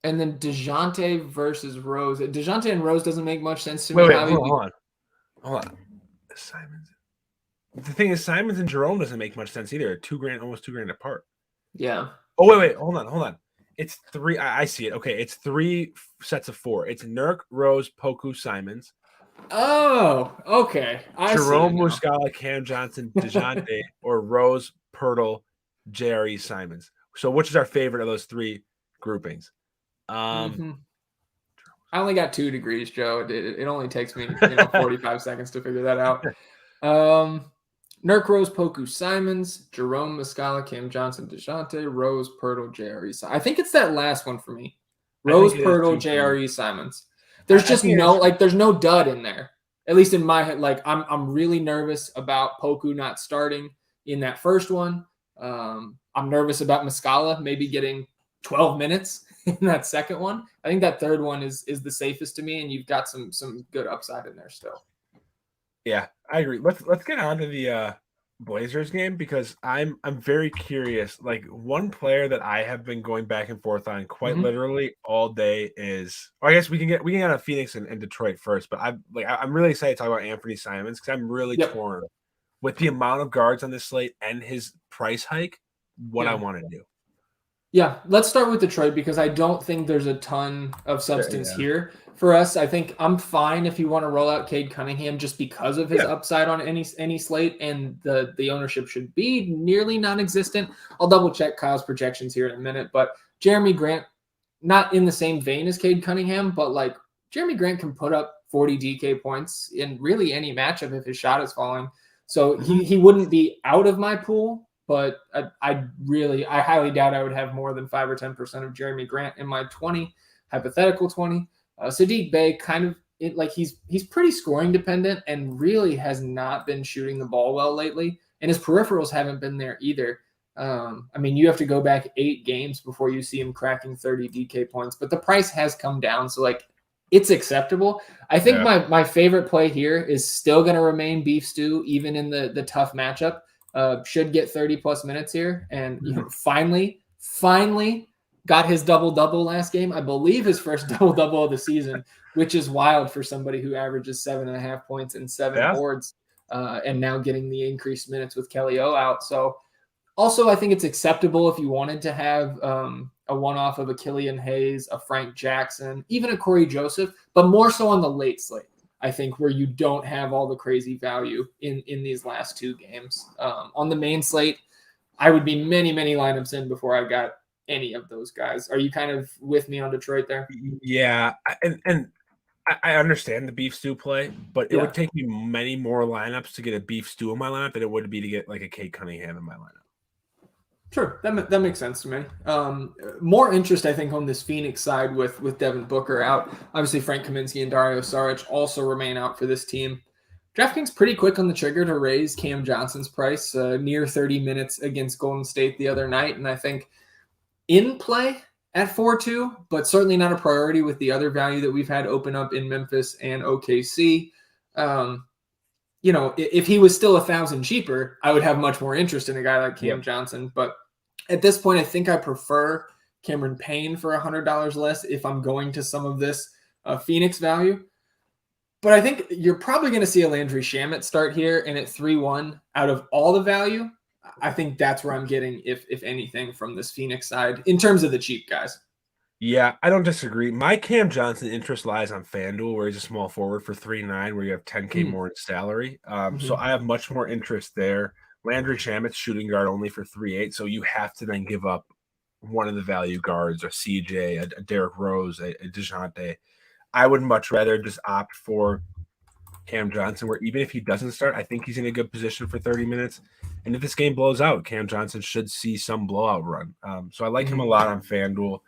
and then DeJounte versus Rose. DeJounte and Rose doesn't make much sense to me. Hold on. Simons. The thing is, Simons and Jerome doesn't make much sense either. Almost $2,000 apart. Yeah. Oh, wait. Hold on. It's 3. I see it. Okay, it's 3 sets of 4. It's Nurk, Rose, Poku, Simons. Oh, okay. Jerome, Muscala, Cam Johnson, DeJounte, or Rose, Pirtle, JRE, Simons. So which is our favorite of those 3 groupings? I only got 2 degrees, Joe. It only takes me 45 seconds to figure that out. Nurk, Rose, Poku, Simons, Jerome, Muscala, Cam Johnson, DeJounte, Rose, Pirtle, JRE. I think it's that last one for me. Rose, Pirtle, JRE, Simons. There's just there's no dud in there. at least in my head, like I'm really nervous about Poku not starting in that first one. I'm nervous about Muscala maybe getting 12 minutes in that second one. I think that third one is the safest to me, and you've got some good upside in there still. Yeah, I agree. Let's get on to the Blazers game, because I'm very curious. Like, one player that I have been going back and forth on quite literally all day is, or I guess we can get on a Phoenix and Detroit first, but I'm really excited to talk about Anthony Simons, because I'm really torn with the amount of guards on this slate and his price hike, what I want to do. Yeah, let's start with Detroit, because I don't think there's a ton of substance here for us. I think I'm fine if you want to roll out Cade Cunningham just because of his upside on any slate, and the ownership should be nearly non-existent. I'll double check Kyle's projections here in a minute, but Jeremy Grant, not in the same vein as Cade Cunningham, but like Jeremy Grant can put up 40 DK points in really any matchup if his shot is falling. So he wouldn't be out of my pool. But I highly doubt I would have more than 5 or 10% of Jeremy Grant in my hypothetical 20. Saddiq Bey he's pretty scoring dependent and really has not been shooting the ball well lately. And his peripherals haven't been there either. You have to go back 8 games before you see him cracking 30 DK points, but the price has come down. So it's acceptable. I think my favorite play here is still going to remain Beef Stew, even in the tough matchup. Should get 30 plus minutes here, and finally got his double-double last game. I believe his first double-double of the season, which is wild for somebody who averages 7.5 points and 7 boards, and now getting the increased minutes with Kelly O out. So also I think it's acceptable if you wanted to have a one-off of a Killian Hayes, a Frank Jackson, even a Corey Joseph, but more so on the late slate, I think, where you don't have all the crazy value in these last 2 games. On the main slate, I would be many, many lineups in before I got any of those guys. Are you kind of with me on Detroit there? Yeah, and I understand the Beef Stew play, but it would take me many more lineups to get a Beef Stew in my lineup than it would be to get like a Cade Cunningham in my lineup. Sure, that makes sense to me. More interest, I think, on this Phoenix side with Devin Booker out. Obviously, Frank Kaminsky and Dario Saric also remain out for this team. DraftKings pretty quick on the trigger to raise Cam Johnson's price, near 30 minutes against Golden State the other night, and I think in play at 4-2, but certainly not a priority with the other value that we've had open up in Memphis and OKC. If he was still 1,000 cheaper, I would have much more interest in a guy like Cam Johnson. But at this point, I think I prefer Cameron Payne for $100 less if I'm going to some of this Phoenix value. But I think you're probably going to see a Landry Shamet start here, and at 3-1 out of all the value, I think that's where I'm getting, if anything, from this Phoenix side in terms of the cheap guys. Yeah, I don't disagree. My Cam Johnson interest lies on FanDuel, where he's a small forward for 3.9, where you have 10K more in salary. So I have much more interest there. Landry Shamet's shooting guard only for 3.8, so you have to then give up one of the value guards, a CJ, a Derrick Rose, a DeJounte. I would much rather just opt for Cam Johnson, where even if he doesn't start, I think he's in a good position for 30 minutes. And if this game blows out, Cam Johnson should see some blowout run. So I like him a lot on FanDuel.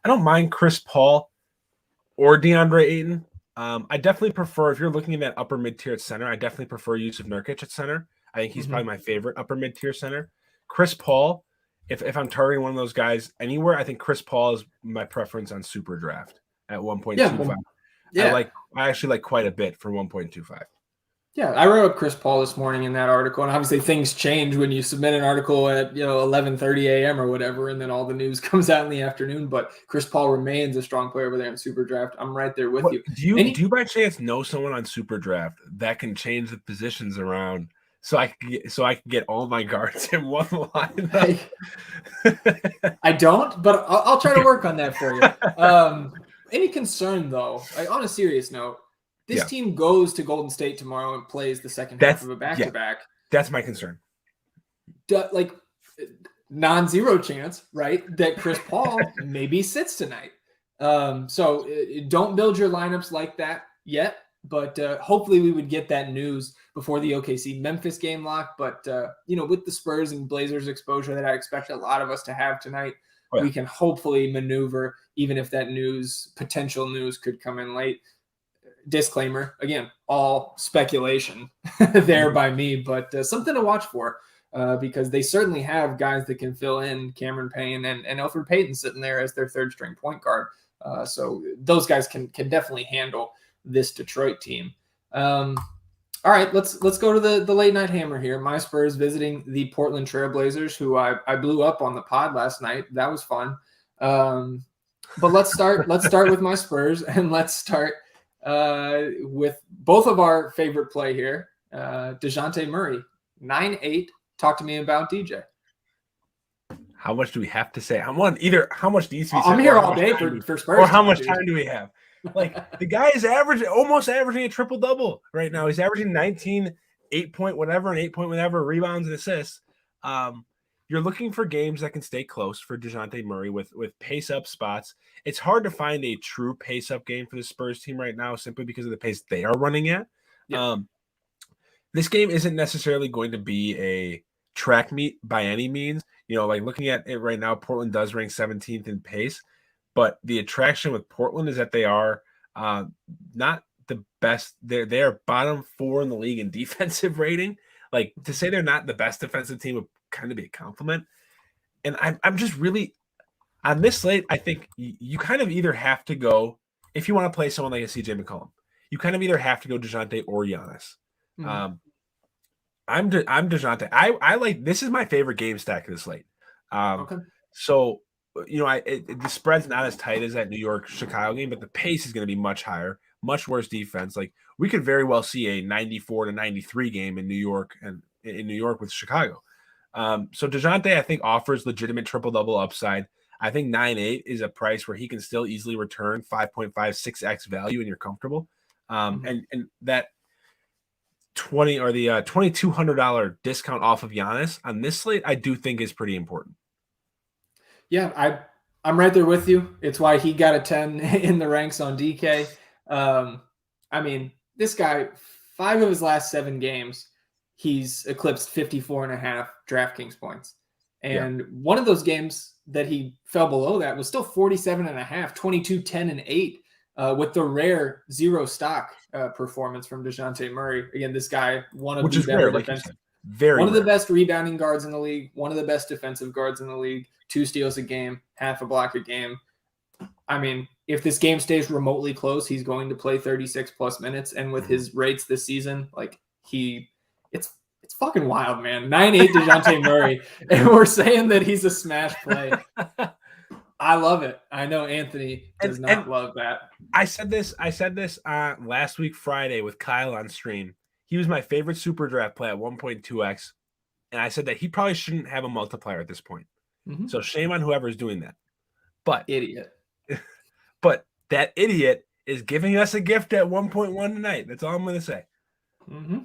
I don't mind Chris Paul or DeAndre Ayton. I definitely prefer, if you're looking at that upper mid-tier at center, I definitely prefer Yusuf Nurkish at center. I think he's probably my favorite upper mid-tier center. Chris Paul, if I'm targeting one of those guys anywhere, I think Chris Paul is my preference on Superdraft at 1.25. I actually like quite a bit for 1.25. Yeah, I wrote up Chris Paul this morning in that article, and obviously things change when you submit an article at 11:30 a.m. or whatever, and then all the news comes out in the afternoon. But Chris Paul remains a strong player over there in Superdraft. I'm right there with you. Do you by chance know someone on Superdraft that can change the positions around so I can get all my guards in one line? I don't, but I'll try to work on that for you. Any concern though? On a serious note. This team goes to Golden State tomorrow and plays the second half of a back-to-back. That's my concern. Non-zero chance, right, that Chris Paul maybe sits tonight. So don't build your lineups like that yet, but hopefully we would get that news before the OKC-Memphis game lock. But, with the Spurs and Blazers exposure that I expect a lot of us to have tonight, we can hopefully maneuver, even if that potential news could come in late. disclaimer, again, all speculation there by me, but something to watch for because they certainly have guys that can fill in. Cameron Payne and Elfrid Payton sitting there as their third string point guard. So those guys can definitely handle this Detroit team. All right, let's go to the late night hammer here. My Spurs visiting the Portland Trailblazers, who I blew up on the pod last night. That was fun. But let's start with my Spurs, and let's start with both of our favorite play here, DeJounte Murray, 9-8. Talk to me about DJ. How much do we have to say? How much needs to be said? I'm here all day for Spurs. Or how much time do we have? Like, the guy is almost averaging a triple-double right now. He's averaging 19, 8-point whatever, and 8-point whatever, rebounds and assists. You're looking for games that can stay close for DeJounte Murray with pace-up spots. It's hard to find a true pace-up game for the Spurs team right now simply because of the pace they are running at. Yeah. This game isn't necessarily going to be a track meet by any means. Like looking at it right now, Portland does rank 17th in pace. But the attraction with Portland is that they are not the best. They are bottom 4 in the league in defensive rating. Like, to say they're not the best defensive team would kind of be a compliment. And I'm just really on this slate. I think you kind of either have to go, if you want to play someone like a CJ McCollum, you kind of either have to go DeJounte or Giannis. Mm-hmm. I'm DeJounte. I like, this is my favorite game stack of the slate. Okay. So. The spread's not as tight as that New York-Chicago game, but the pace is going to be much higher, much worse defense. Like, we could very well see a 94-93 game in New York with Chicago. So DeJounte, I think, offers legitimate triple-double upside. I think 9-8 is a price where he can still easily return 5.56x value, and you're comfortable. And that $20 or the $2,200 discount off of Giannis on this slate, I do think is pretty important. Yeah, I'm right there with you. It's why he got a 10 in the ranks on DK. I mean, this guy, 5 of his last 7 games, he's eclipsed 54.5 DraftKings points. And one of those games that he fell below that was still 47.5, 22, 10, and 8 with the rare 0 stock performance from DeJounte Murray. Again, this guy, one of the better defensive. One of the best rebounding guards in the league, one of the best defensive guards in the league, 2 steals a game, half a block a game. I mean, if this game stays remotely close, he's going to play 36 plus minutes. And with his rates this season, like it's fucking wild, man. 9-8 DeJounte Murray. And we're saying that he's a smash play. I love it. I know Anthony does not love that. I said this last week, Friday, with Kyle on stream. He was my favorite Superdraft play at 1.2x. And I said that he probably shouldn't have a multiplier at this point. Mm-hmm. So shame on whoever's doing that. But idiot. But that idiot is giving us a gift at 1.1 tonight. That's all I'm going to say. Mm-hmm.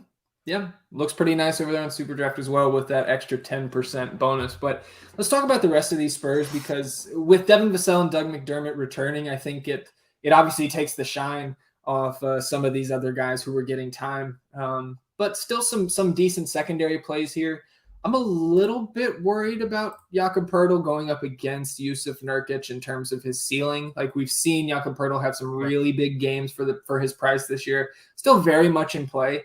Yeah, looks pretty nice over there on Superdraft as well with that extra 10% bonus. But let's talk about the rest of these Spurs, because with Devin Vassell and Doug McDermott returning, I think it obviously takes the shine off some of these other guys who were getting time. But still some decent secondary plays here. I'm a little bit worried about Jakob Poeltl going up against Yusuf Nurkic in terms of his ceiling. Like, we've seen Jakob Poeltl have some really big games for his price this year. Still very much in play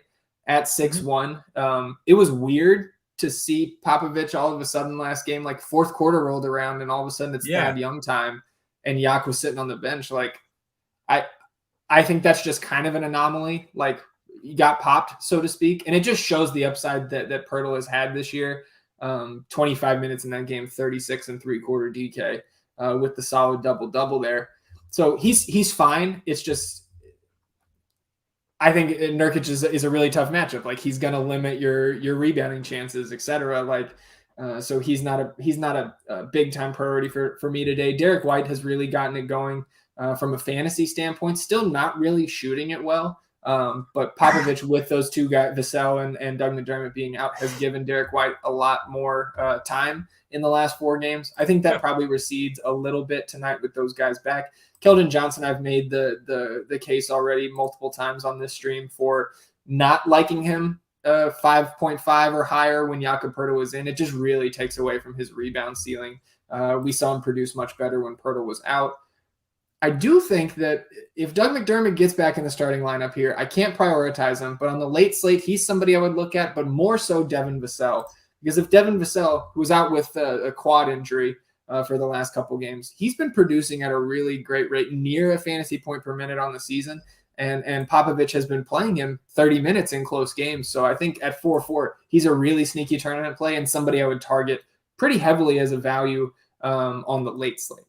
at 6'1". It was weird to see Popovich all of a sudden last game, like fourth quarter rolled around and all of a sudden it's Thad Young time and Yak was sitting on the bench. Like, I think that's just kind of an anomaly. Like, you got popped, so to speak. And it just shows the upside that Poeltl has had this year. 25 minutes in that game, 36 and 3/4 DK with the solid double-double there. So he's fine. It's just, I think Nurkic is a really tough matchup. Like, he's going to limit your rebounding chances, et cetera. Like, so he's not a big time priority for me today. Derrick White has really gotten it going from a fantasy standpoint, still not really shooting it well. But Popovich, with those two guys, Vassell and Doug McDermott being out, has given Derrick White a lot more time in the last 4 games. I think that probably recedes a little bit tonight with those guys back. Keldon Johnson, I've made the case already multiple times on this stream for not liking him 5.5 or higher when Jakob Poeltl was in. It just really takes away from his rebound ceiling. We saw him produce much better when Poeltl was out. I do think that if Doug McDermott gets back in the starting lineup here, I can't prioritize him, but on the late slate, he's somebody I would look at, but more so Devin Vassell. Because if Devin Vassell, who was out with a quad injury for the last couple games, he's been producing at a really great rate, near a fantasy point per minute on the season. And Popovich has been playing him 30 minutes in close games. So I think at 4-4, he's a really sneaky tournament play and somebody I would target pretty heavily as a value on the late slate.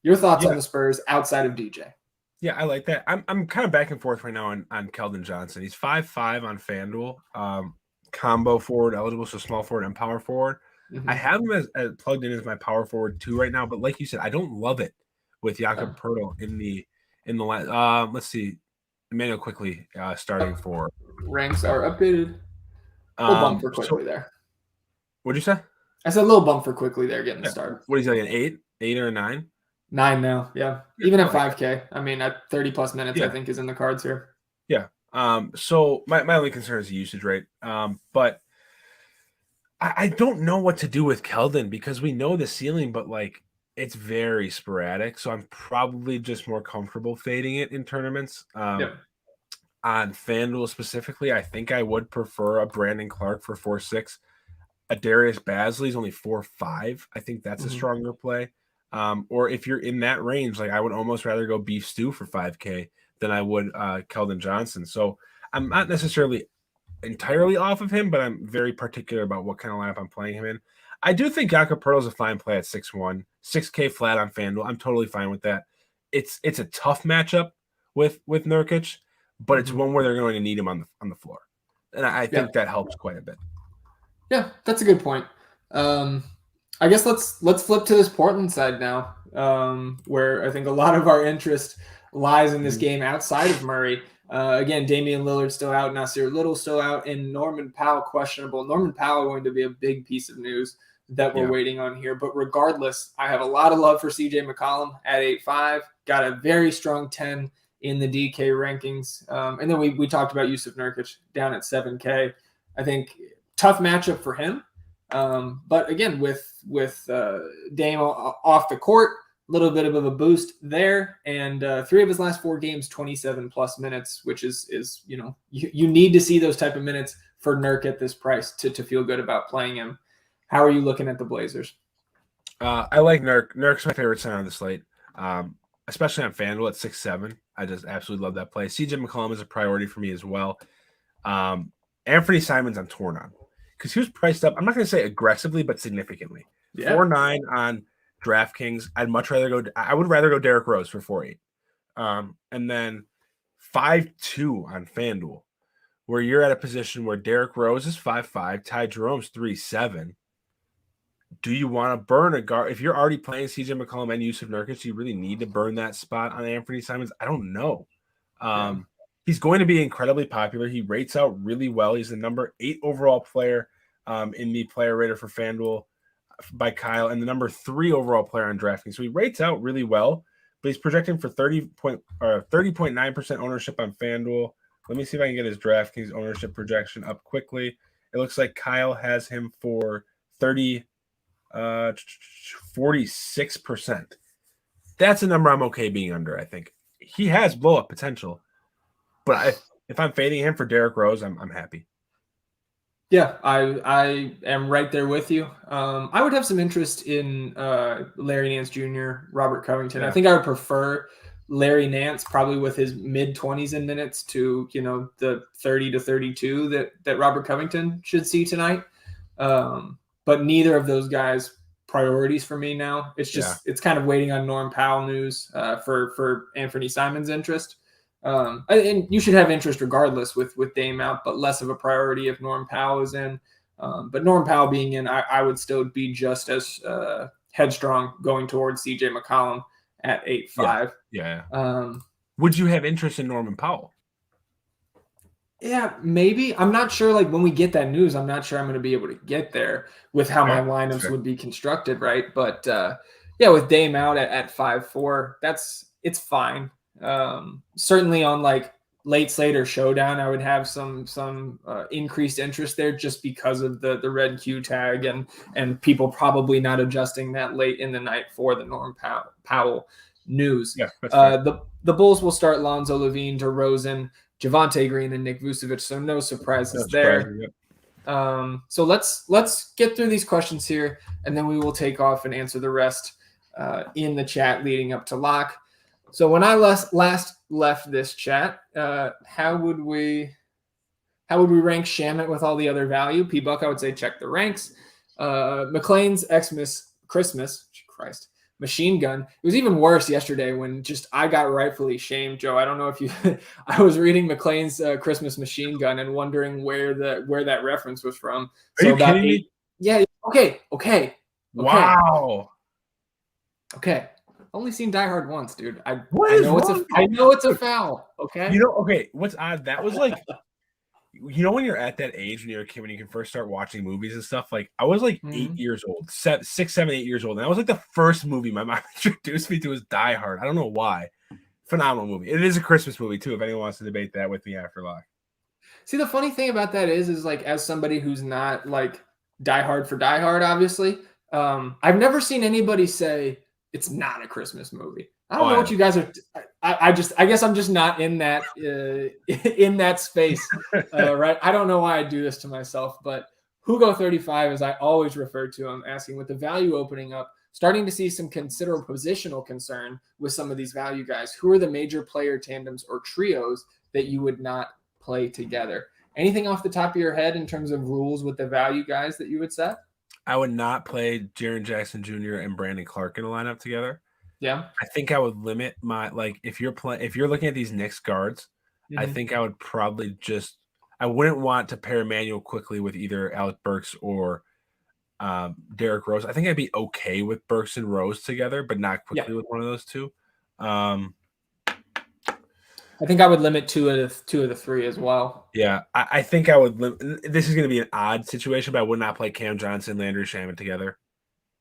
Your thoughts on the Spurs outside of DJ? Yeah, I like that. I'm kind of back and forth right now on Keldon Johnson. He's 5'5" on FanDuel. Combo forward eligible, so small forward and power forward. Mm-hmm. I have him as plugged in as my power forward too right now, but like you said, I don't love it with Jakob Poeltl in the line. Let's see, Emmanuel quickly starting for ranks are updated. A little bump for quickly there. What'd you say? I said a little bump for quickly there getting the start. What is he like, an 8 or a 9? 9 now, yeah. Even at 5K. I mean, at 30 plus minutes, I think is in the cards here. Yeah. So my only concern is the usage rate. But I don't know what to do with Keldon because we know the ceiling, but like it's very sporadic. So I'm probably just more comfortable fading it in tournaments. On FanDuel specifically, I think I would prefer a Brandon Clark for 4.6. A Darius Bazley is only 4.5. I think that's a stronger play. Or if you're in that range, like I would almost rather go Beef Stew for 5K than I would Keldon Johnson. So I'm not necessarily entirely off of him, but I'm very particular about what kind of lineup I'm playing him in. I do think Jakob Poeltl is a fine play at 6.1, 6K flat on FanDuel. I'm totally fine with that. It's a tough matchup with Nurkic, but it's one where they're going to need him on the floor, and I think that helps quite a bit. Yeah, that's a good point. I guess let's flip to this Portland side now, where I think a lot of our interest lies in this game outside of Murray. Again, Damian Lillard still out, Nasir Little still out, and Norman Powell questionable. Norman Powell going to be a big piece of news that we're waiting on here. But regardless, I have a lot of love for CJ McCollum at 8.5. Got a very strong 10 in the DK rankings. And then we talked about Yusuf Nurkic down at 7K. I think tough matchup for him. But again, with Dame off the court, a little bit of a boost there, and 3 of his last 4 games, 27 plus minutes, which is you need to see those type of minutes for Nurk at this price to feel good about playing him. How are you looking at the Blazers? I like Nurk. Nurk's my favorite center on the slate, especially on FanDuel at 6.7. I just absolutely love that play. CJ McCollum is a priority for me as well. Anthony Simons I'm torn on because he was priced up. I'm not going to say aggressively, but significantly. 4.9 on DraftKings. I would rather go Derrick Rose for 4.8. And then 5.2 on FanDuel, where you're at a position where Derrick Rose is 5.5, Ty Jerome's 3.7. Do you want to burn a guard? If you're already playing CJ McCollum and Yusuf Nurkic, do you really need to burn that spot on Anthony Simons? I don't know. He's going to be incredibly popular. He rates out really well. He's the number 8 overall player in the player rater for FanDuel by Kyle, and the number 3 overall player on DraftKings. So he rates out really well, but he's projecting for 30.9% ownership on FanDuel. Let me see if I can get his DraftKings ownership projection up quickly. It looks like Kyle has him for 46%. That's a number I'm okay being under. I think he has blow up potential, but if I'm fading him for Derrick Rose, I'm happy. Yeah, I am right there with you. I would have some interest in Larry Nance Jr., Robert Covington. Yeah. I think I would prefer Larry Nance probably with his mid-20s in minutes to, the 30 to 32 that Robert Covington should see tonight. But neither of those guys priorities for me now. It's just it's kind of waiting on Norm Powell news for Anthony Simons' interest. And you should have interest regardless with Dame out, but less of a priority if Norm Powell is in. But Norm Powell being in, I would still be just as headstrong going towards CJ McCollum at 8.5. Yeah. Would you have interest in Norman Powell? Yeah, maybe. I'm not sure. Like when we get that news, I'm not sure I'm going to be able to get there with how my lineups would be constructed, right? But with Dame out at 5.4, it's fine. Certainly on like late slate or showdown, I would have some increased interest there just because of the red Q tag and people probably not adjusting that late in the night for the Norm Powell news. Yeah, that's fair. The Bulls will start Lonzo Levine, DeRozan, Javonte Green, and Nick Vucevic, so no surprises there. So let's get through these questions here, and then we will take off and answer the rest in the chat leading up to lock. So when I last left this chat, how would we rank Shamit with all the other value? P-Buck, I would say check the ranks. McLean's Xmas Christmas, Christ, Machine Gun. It was even worse yesterday when just I got rightfully shamed, Joe. I don't know if you I was reading McLean's Christmas Machine Gun and wondering where that reference was from. Are you kidding me? Yeah, okay. Wow. Okay. Only seen Die Hard once, dude. I know it's a foul. Okay. Okay, what's odd? That was like when you're at that age when you're a kid, when you can first start watching movies and stuff, like I was like 8 years old, 6, 7, 8 years old. And that was like the first movie my mom introduced me to was Die Hard. I don't know why. Phenomenal movie. It is a Christmas movie too, if anyone wants to debate that with me after lock. See, the funny thing about that is like, as somebody who's not like Die Hard for Die Hard, obviously, I've never seen anybody say it's not a Christmas movie. I don't know what you guys are. I guess I'm just not in that in that space, right? I don't know why I do this to myself, but Hugo35, as I always refer to him, asking with the value opening up, starting to see some considerable positional concern with some of these value guys. Who are the major player tandems or trios that you would not play together? Anything off the top of your head in terms of rules with the value guys that you would set? I would not play Jaren Jackson Jr. and Brandon Clark in a lineup together. Yeah, I think I would limit my if you're looking at these Knicks guards, I think I would probably I wouldn't want to pair Emmanuel quickly with either Alec Burks or Derrick Rose. I think I'd be okay with Burks and Rose together, but not quickly with one of those two. I think I would limit two of the three as well. Yeah, I think I would this is going to be an odd situation, but I would not play Cam Johnson, Landry Shamet together.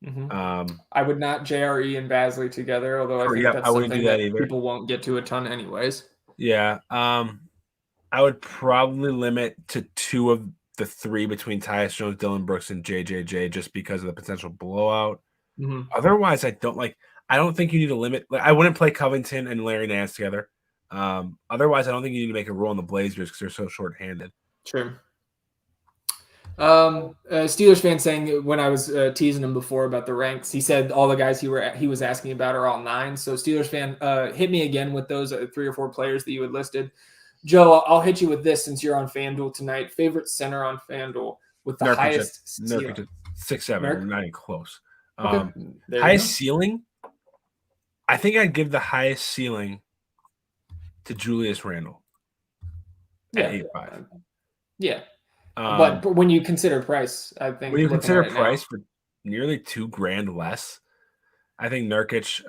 I would not JRE and Basley together, although I think that's something that people won't get to a ton anyways. Yeah. I would probably limit to 2 of the 3 between Tyus Jones, Dylan Brooks, and JJJ just because of the potential blowout. Otherwise, I don't think you need to limit. I wouldn't play Covington and Larry Nance together. Otherwise, I don't think you need to make a rule on the Blazers because they're so short-handed. Sure. Steelers fan saying when I was teasing him before about the ranks, he said all the guys he was asking about are all 9. So Steelers fan, hit me again with those 3 or 4 players that you had listed. Joe, I'll hit you with this since you're on FanDuel tonight. Favorite center on FanDuel with the highest ceiling? 6'7", not even close. Okay. Highest ceiling? I think I'd give the highest ceiling to Julius Randle at 8'5". Yeah. But when you consider price, I think when you consider price for nearly $2,000 less, I think Nurkic.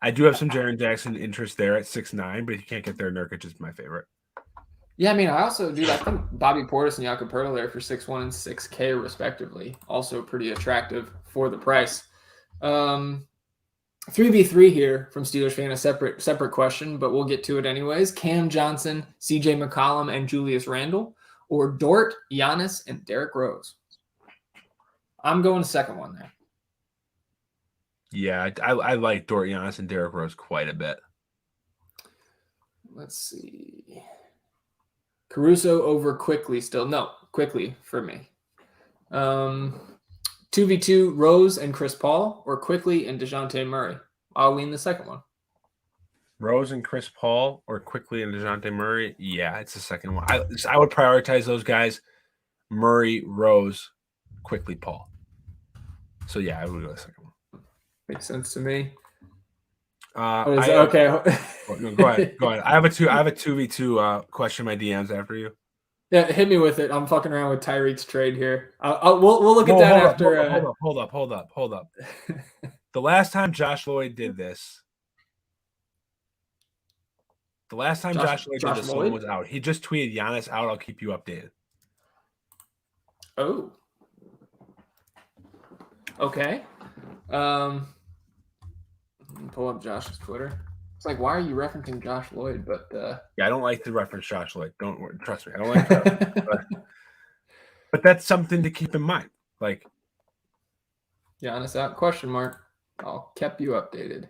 I do have some Jaren Jackson interest there at 6'9", but if you can't get there, Nurkic is my favorite. Yeah, I mean, I think Bobby Portis and Jakob Poeltl there for 6'1" and 6K respectively, also pretty attractive for the price. 3v3 here from Steelers fan, a separate question, but we'll get to it anyways. Cam Johnson, CJ McCollum, and Julius Randle, or Dort, Giannis, and Derrick Rose? I'm going the second one there. Yeah, I like Dort, Giannis, and Derrick Rose quite a bit. Let's see. Caruso over Quickly still. No, Quickly for me. 2v2, Rose and Chris Paul, or Quickly and DeJounte Murray? I'll lean the second one. Rose and Chris Paul, or Quickly and DeJounte Murray? Yeah, it's the second one. I would prioritize those guys. Murray, Rose, Quickly, Paul. So, yeah, I would go the second one. Makes sense to me. Okay. No, go ahead. I have a 2v2 question in my DMs after you. Yeah, hit me with it. I'm fucking around with Tyreek's trade here. We'll look at that after. Hold up. The last time Josh Lloyd did this, someone was out. He just tweeted Giannis out. I'll keep you updated. Oh. Okay. Pull up Josh's Twitter. It's like, why are you referencing Josh Lloyd? But yeah, I don't like to reference Josh Lloyd. Don't worry, trust me. I don't like that. but that's something to keep in mind. Like, Giannis out? Question mark. I'll keep you updated.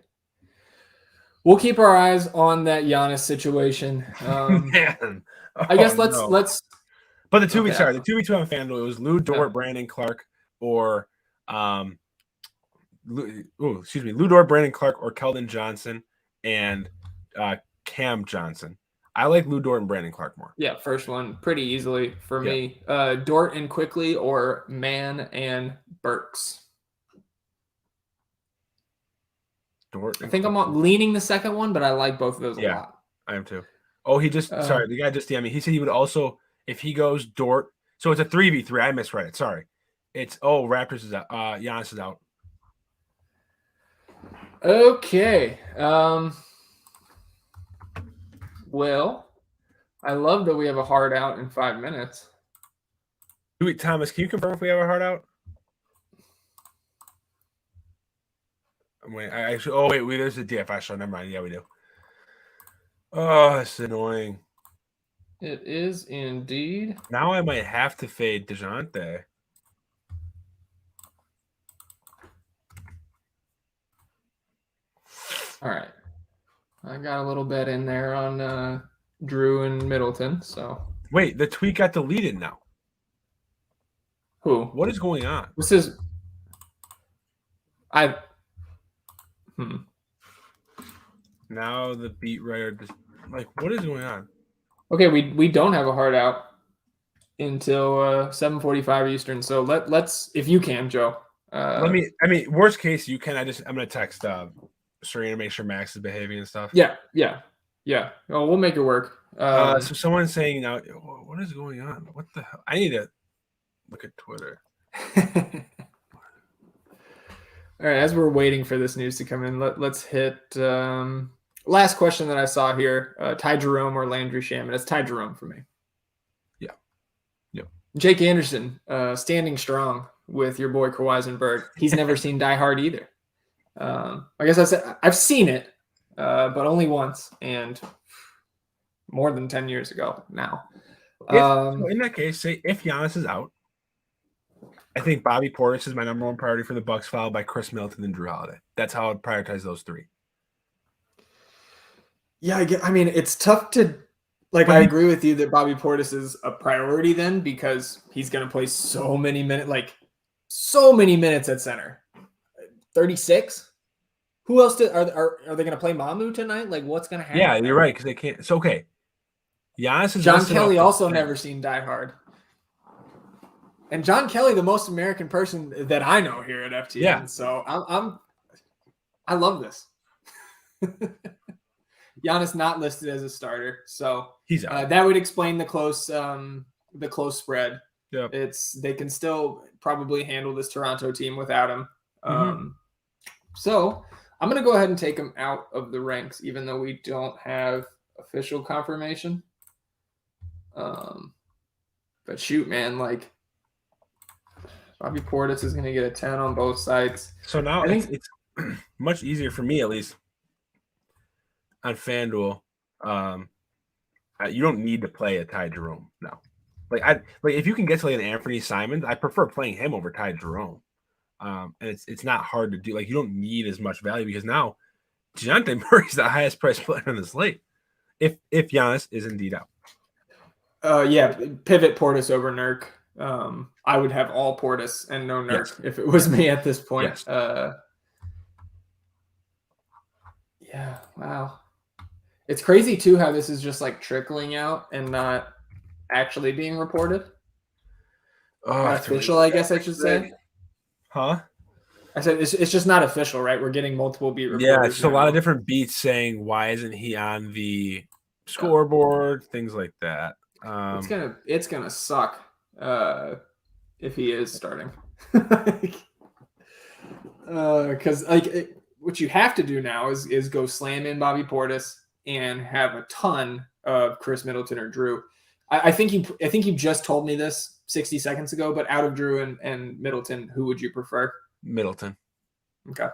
We'll keep our eyes on that Giannis situation. Man. I guess no. let's. But the 2v2 on FanDuel, it was Lou Dort, Yeah. Brandon Clark, or Lou Dort, Brandon Clark, or Keldon Johnson and Cam Johnson. I like Lou Dort and Brandon Clark more. Yeah, first one pretty easily for me. Dort and Quickly or Mann and Burks. Dort. I think I'm leaning the second one, but I like both of those a lot. I am too. Oh, the guy just DM'd me. He said he would also, if he goes Dort, so it's a 3v3. I misread it. Sorry. It's Raptors is out. Giannis is out. Okay. Well, I love that we have a hard out in 5 minutes. Wait, Thomas, can you confirm if we have a hard out? Wait, there's a DFS show. Never mind. Yeah, we do. Oh, it's annoying. It is indeed. Now I might have to fade DeJounte. All right. I got a little bet in there on Drew and Middleton. So wait, the tweet got deleted now. Who? What is going on? This is Now the beat writer just what is going on? Okay, we don't have a hard out until 7:45 Eastern. So let's if you can, Joe. Worst case you can. I'm gonna text Serena to make sure Max is behaving and stuff. Yeah. Oh, we'll make it work. So someone's saying now, what is going on? What the hell? I need to look at Twitter. All right, as we're waiting for this news to come in, let's hit last question that I saw here. Ty Jerome or Landry Shaman? It's Ty Jerome for me. Yeah. Jake Anderson, standing strong with your boy Kawhi Leonard. He's never seen Die Hard either. I guess I've seen it, but only once and more than 10 years ago now. So in that case, say if Giannis is out, I think Bobby Portis is my number one priority for the Bucks, followed by Chris Middleton and Drew Holiday. That's how I'd prioritize those three. Yeah, it's tough to I agree with you that Bobby Portis is a priority then because he's going to play so many minutes at center. 36. Who else are they going to play Mamu tonight? What's going to happen? Yeah, you're right because they can't. It's okay. Giannis is John Kelly also never seen Die Hard. And John Kelly, the most American person that I know here at FTN. Yeah. So I love this. Giannis not listed as a starter, so he's out. That would explain the close spread. Yep. They can still probably handle this Toronto team without him. So I'm gonna go ahead and take him out of the ranks, even though we don't have official confirmation. But shoot, man, Bobby Portis is gonna get a 10 on both sides. So now I think it's much easier for me, at least on FanDuel. You don't need to play a Ty Jerome now. If you can get to an Anthony Simons, I prefer playing him over Ty Jerome. And it's not hard to do. You don't need as much value because now DeJounte Murray's the highest priced player on the slate. If Giannis is indeed out. Pivot Portis over Nurk. I would have all Portis and no Nurk if it was me at this point. Yes. Wow. It's crazy too how this is just trickling out and not actually being reported. Not official, I guess I should say. Huh? I said it's just not official, right? We're getting multiple beat reporters. Yeah, it's a lot of different beats saying why isn't he on the scoreboard, things like that. It's gonna suck if he is starting. Because what you have to do now is go slam in Bobby Portis and have a ton of Chris Middleton or Drew. I think you just told me this 60 seconds ago, but out of Drew and Middleton, who would you prefer? Middleton. Okay.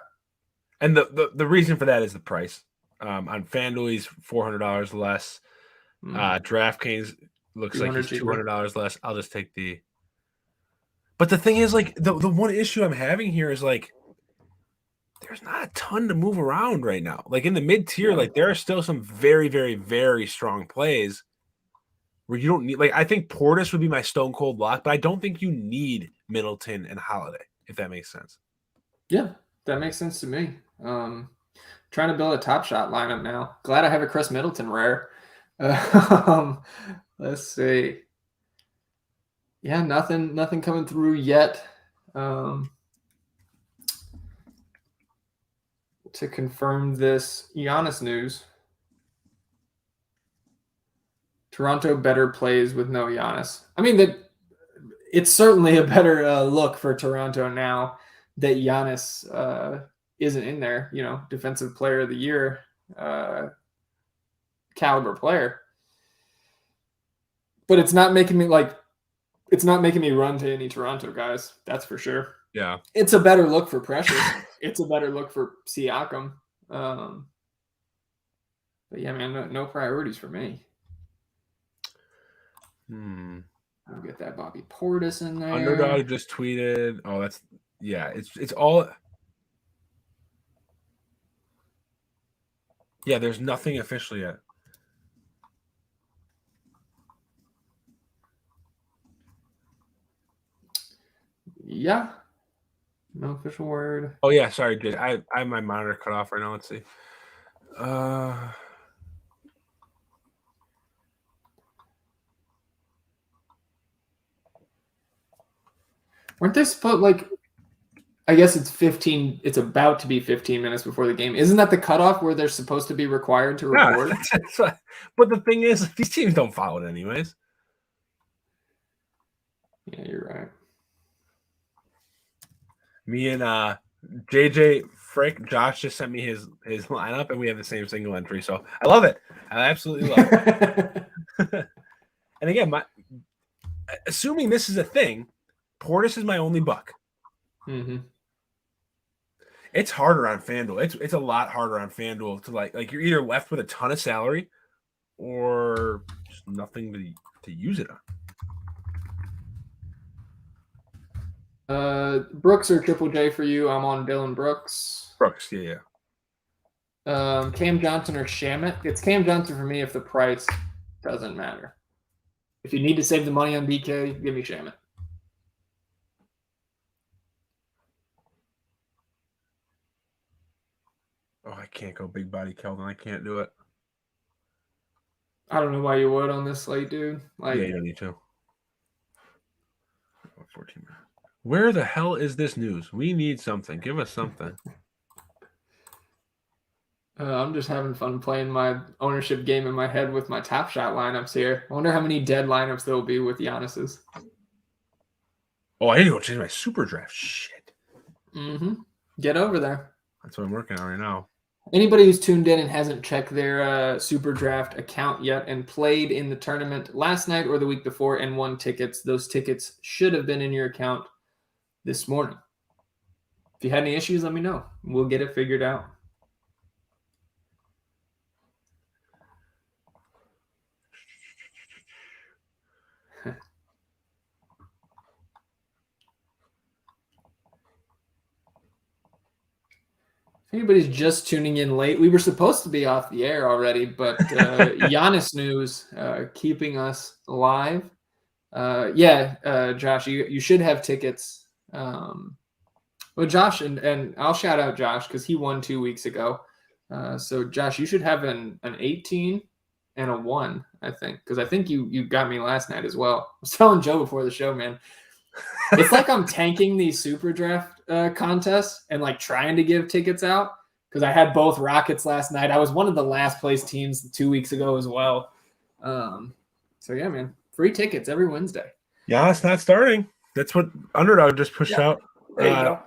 And the reason for that is the price. On FanDuel, he's $400 less. DraftKings looks like he's $200 less. I'll just take the. But the thing is, the one issue I'm having here is there's there's not a ton to move around right now. Like in the mid tier, like there are still some very, very, very strong plays where you don't need. Like I think Portis would be my stone cold lock, but I don't think you need Middleton and Holiday, if that makes sense. Yeah, that makes sense to me. Trying to build a top shot lineup now. Glad I have a Chris Middleton rare. Let's see. Yeah, nothing coming through yet. To confirm this Giannis news, Toronto better plays with no Giannis. I mean, it's certainly a better look for Toronto now that Giannis isn't in there. You know, defensive player of the year caliber player. But it's not making me run to any Toronto guys. That's for sure. Yeah. It's a better look for Precious. It's a better look for Siakam. But yeah, man, no priorities for me. I'll get that Bobby Portis in there. Underdog just tweeted. Oh, it's all. Yeah, there's nothing official yet. Yeah. No official word. Oh yeah, sorry, dude. I have my monitor cut off right now. Let's see. Weren't they supposed I guess it's 15. It's about to be 15 minutes before the game. Isn't that the cutoff where they're supposed to be required to record? Yeah, but the thing is, these teams don't follow it anyways. Yeah, you're right. Me and JJ Frick, Josh just sent me his lineup, and we have the same single entry. So I love it. I absolutely love it. And again, assuming this is a thing, Portis is my only buck. Mm-hmm. It's harder on FanDuel. It's a lot harder on FanDuel to like you're either left with a ton of salary or just nothing to use it on. Brooks or Triple J for you? I'm on Dylan Brooks. Brooks, yeah. Cam Johnson or Shamet? It's Cam Johnson for me if the price doesn't matter. If you need to save the money on BK, give me Shamet. Oh, I can't go big body Keldon. I can't do it. I don't know why you would on this slate, dude. Yeah, you don't need to. 14 minutes. Where the hell is this news? We need something. Give us something. I'm just having fun playing my ownership game in my head with my top shot lineups here. I wonder how many dead lineups there will be with Giannis's. Oh, I need to go change my super draft. Shit. Mm-hmm. Get over there. That's what I'm working on right now. Anybody who's tuned in and hasn't checked their super draft account yet and played in the tournament last night or the week before and won tickets, those tickets should have been in your account this morning. If you had any issues, let me know. We'll get it figured out. If anybody's just tuning in late, we were supposed to be off the air already, but Giannis news keeping us live. Josh, you should have tickets. Well, Josh, and I'll shout out Josh because he won 2 weeks ago. So, Josh, you should have an 18 and a 1, I think, because I think you got me last night as well. I was telling Joe before the show, man. It's like I'm tanking these super draft contests and like trying to give tickets out because I had both Rockets last night. I was one of the last place teams 2 weeks ago as well. So yeah, man, free tickets every Wednesday. Yeah, it's not starting. That's what Underdog just pushed out. There you go.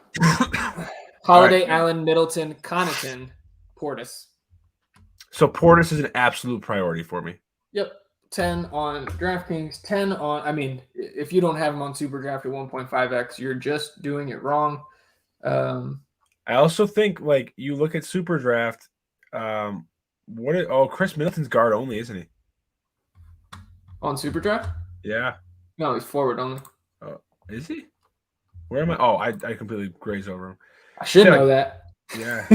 Holiday, right. Allen, Middleton, Connaughton, Portis. So Portis is an absolute priority for me. Yep. 10 on DraftKings, 10 on, I mean, if you don't have them on Superdraft at 1.5x, you're just doing it wrong. I also think, like, you look at Superdraft, Chris Middleton's guard only, isn't he? On Superdraft? Yeah. No, he's forward only. Oh, is he? Where am I? Oh, I completely grazed over him. I should know that. Yeah.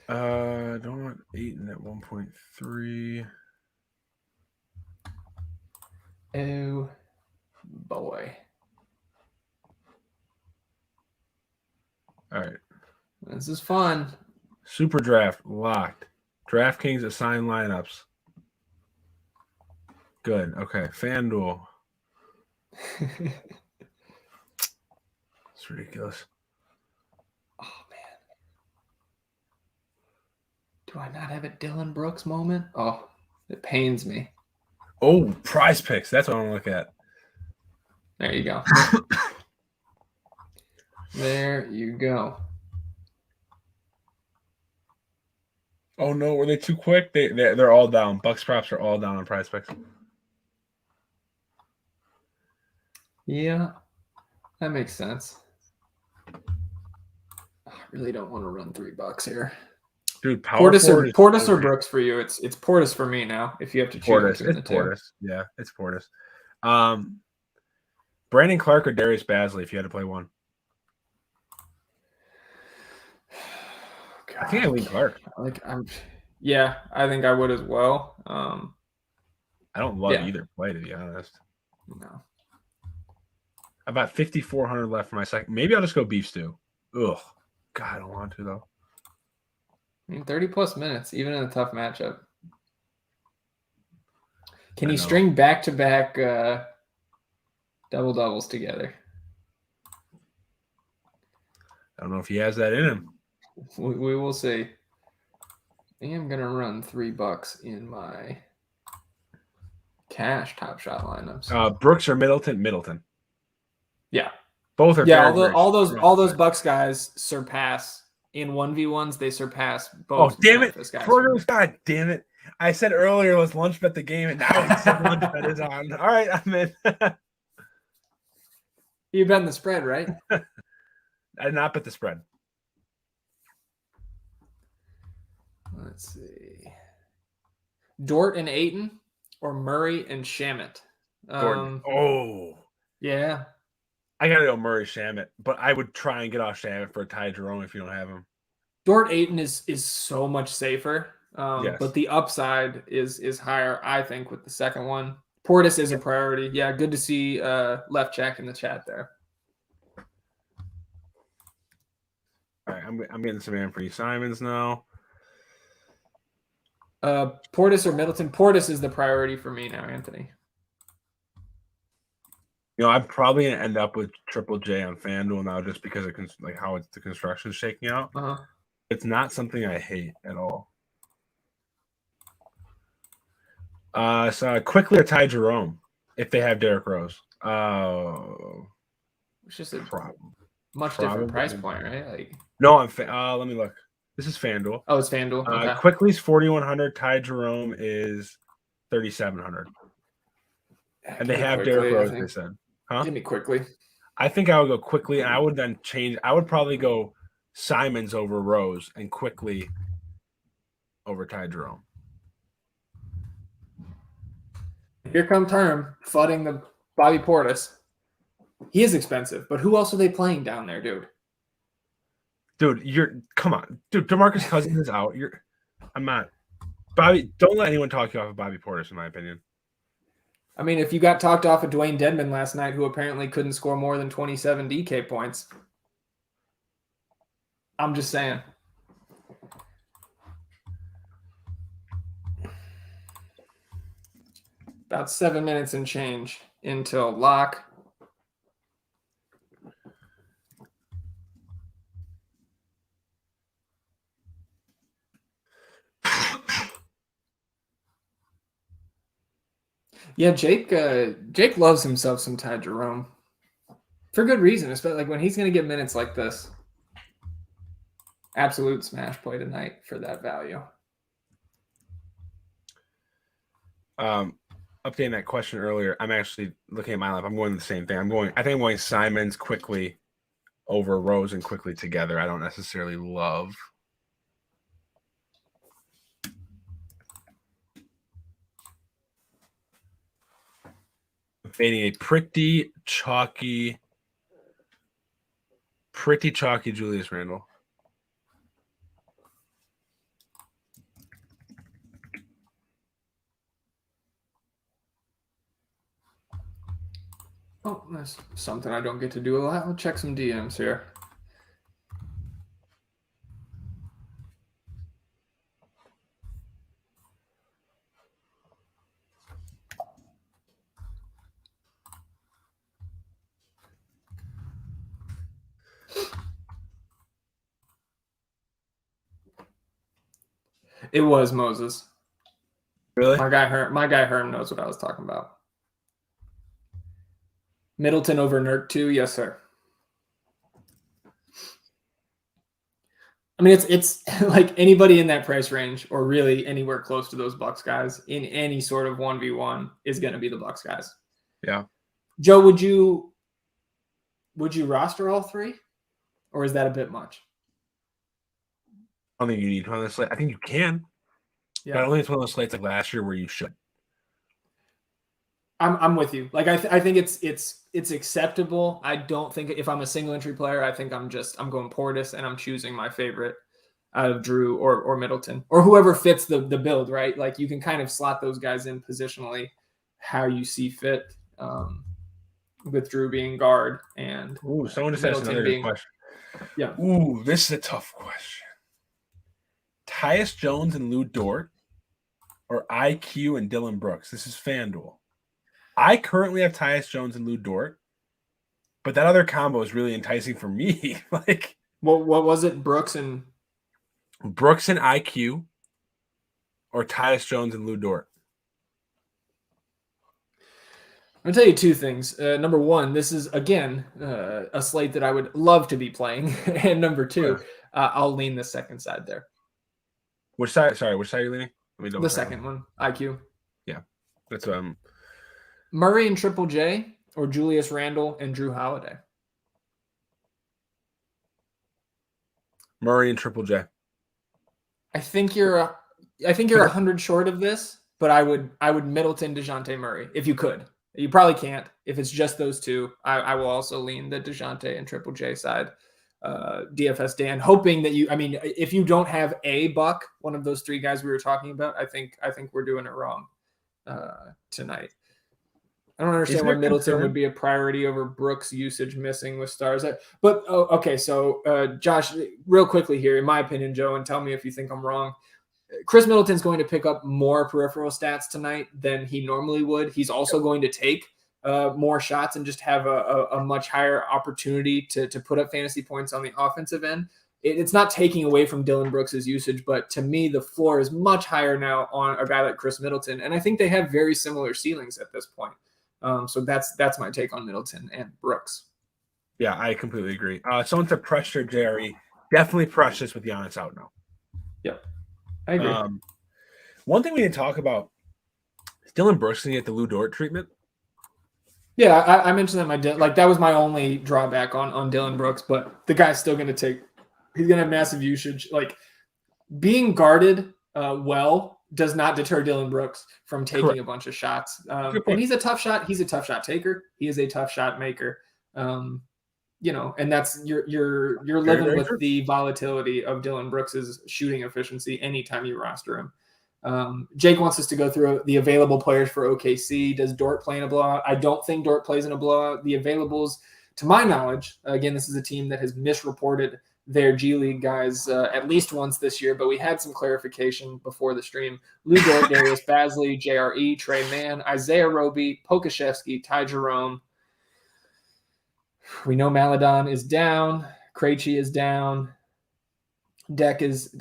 Don't want Ayton at 1.3. Oh boy. All right. This is fun. Superdraft locked. DraftKings assign lineups. Good. Okay. FanDuel. It's ridiculous. Oh man. Do I not have a Dylan Brooks moment? Oh, it pains me. Oh, Prize Picks. That's what I want to look at. There you go. There you go. Oh no, were they too quick? They're all down. Bucks props are all down on Prize Picks. Yeah, that makes sense. I really don't want to run $3 here. Dude, Portis or Brooks for you? It's Portis for me now. If you have to choose between the two. Portis. Yeah, it's Portis. Brandon Clark or Darius Bazley if you had to play one. God, I think I lean Clark. Yeah, I think I would as well. I don't love either play, to be honest. No. About 5,400 left for my second. Maybe I'll just go beef stew. Ugh. God, I don't want to though. I mean, 30+ minutes, even in a tough matchup. Can he string back-to-back double-doubles together? I don't know if he has that in him. We will see. I am going to run $3 in my cash top shot lineups. Brooks or Middleton? Middleton. Yeah. Both are all those Bucks guys surpass in 1v1s. They surpass both. Oh damn it! Guys. God damn it! I said earlier let's lunch bet the game, and now he said lunch bet is on. All right, I'm in. You bet the spread, right? I did not bet the spread. Let's see. Dort and Ayton or Murray and Shamet? Yeah. I gotta go Murray Shamet, but I would try and get off Shamet for a Ty Jerome if you don't have him. Dort Ayton is so much safer, yes. But the upside is higher, I think, with the second one. Portis is a priority. Yeah, good to see Left Jack in the chat there. All right, I'm getting some Anthony Simons now. Portis or Middleton? Portis is the priority for me now, Anthony. I'm probably gonna end up with Triple J on FanDuel now, just because of how the construction is shaking out. It's not something I hate at all. So quickly or Ty Jerome if they have Derrick Rose. It's just a much different price point, right? No, let me look. This is FanDuel. Oh, it's FanDuel. Okay. Quickly's 4,100. Ty Jerome is 3,700. And they have Derrick Rose, they said. Huh? Give me Quickly. I think I would go Quickly, and I would then change. I would probably go Simons over Rose and Quickly over Ty Jerome. Here come Term flooding the Bobby Portis. He is expensive, but who else are they playing down there, dude? Dude, come on. Dude, DeMarcus Cousins is out. I'm not. Bobby, don't let anyone talk you off of Bobby Portis, in my opinion. I mean, if you got talked off of Dwayne Dedmon last night, who apparently couldn't score more than 27 DK points, I'm just saying. About 7 minutes and change until lock. Yeah, Jake loves himself some Ty Jerome. For good reason, especially when he's going to get minutes like this. Absolute smash play tonight for that value. Updating that question earlier, I'm actually looking at my lineup. I'm going the same thing. I think I'm going Simons Quickly over Rose and Quickly together. I don't necessarily love. Fading a pretty chalky pretty chalky Julius Randle. Oh, that's something I don't get to do a lot. I'll check some DMs here. It was Moses. Really? My guy Herm knows what I was talking about. Middleton over Nurk 2, yes, sir. I mean, it's like anybody in that price range, or really anywhere close to those Bucks guys in any sort of 1v1 is going to be the Bucks guys. Yeah. Joe, would you roster all three, or is that a bit much? I don't think you need one on this slate. I think you can. Yeah. But I don't think it's one of those slates like last year where you should. I'm with you. Like I think it's acceptable. I don't think if I'm a single entry player, I think I'm going Portis and I'm choosing my favorite out of Drew or Middleton or whoever fits the build, right? Like you can kind of slot those guys in positionally how you see fit. With Drew being guard and someone just asked another good question. Yeah. This is a tough question. Tyus Jones and Lou Dort or IQ and Dylan Brooks? This is FanDuel. I currently have Tyus Jones and Lou Dort, but that other combo is really enticing for me. Like, what was it? Brooks and IQ or Tyus Jones and Lou Dort? I'm going to tell you two things. Number one, this is, again, a slate that I would love to be playing. And number two, I'll lean the second side there. Which side? Sorry, which side are you leaning? The second one, IQ. Yeah. That's Murray and Triple J or Julius Randle and Drew Holiday? Murray and Triple J. I think you're 100 short of this, but I would Middleton DeJounte Murray if you could. You probably can't. If it's just those two, I will also lean the DeJounte and Triple J side. DFS Dan, hoping that if you don't have a buck, one of those three guys we were talking about, I think we're doing it wrong tonight. I don't understand why Middleton would be a priority over Brooks' usage missing with stars. But okay, so Josh, real quickly here, in my opinion, Joe, and tell me if you think I'm wrong. Chris Middleton's going to pick up more peripheral stats tonight than he normally would. He's also going to take more shots and just have a much higher opportunity to put up fantasy points on the offensive end. It's not taking away from Dylan Brooks' usage, but to me, the floor is much higher now on a guy like Chris Middleton. And I think they have very similar ceilings at this point. So that's my take on Middleton and Brooks. Yeah, I completely agree. Someone said pressure Jerry. Definitely precious with Giannis out now. Yep, I agree. One thing we didn't talk about is Dylan Brooks going to get the Lou Dort treatment. Yeah, I mentioned that that was my only drawback on Dylan Brooks, but the guy's still going to he's going to have massive usage. Like being guarded well does not deter Dylan Brooks from taking a bunch of shots. And he's a tough shot. He's a tough shot taker. He is a tough shot maker. And that's you're living with the volatility of Dylan Brooks's shooting efficiency anytime you roster him. Jake wants us to go through the available players for OKC. Does Dort play in a blowout? I don't think Dort plays in a blowout. The availables, to my knowledge, again, this is a team that has misreported their G League guys at least once this year, but we had some clarification before the stream. Lou Dort, Darius Bazley, JRE, Trey Mann, Isaiah Roby, Pokashevsky, Ty Jerome. We know Maladon is down. Krejci is down. I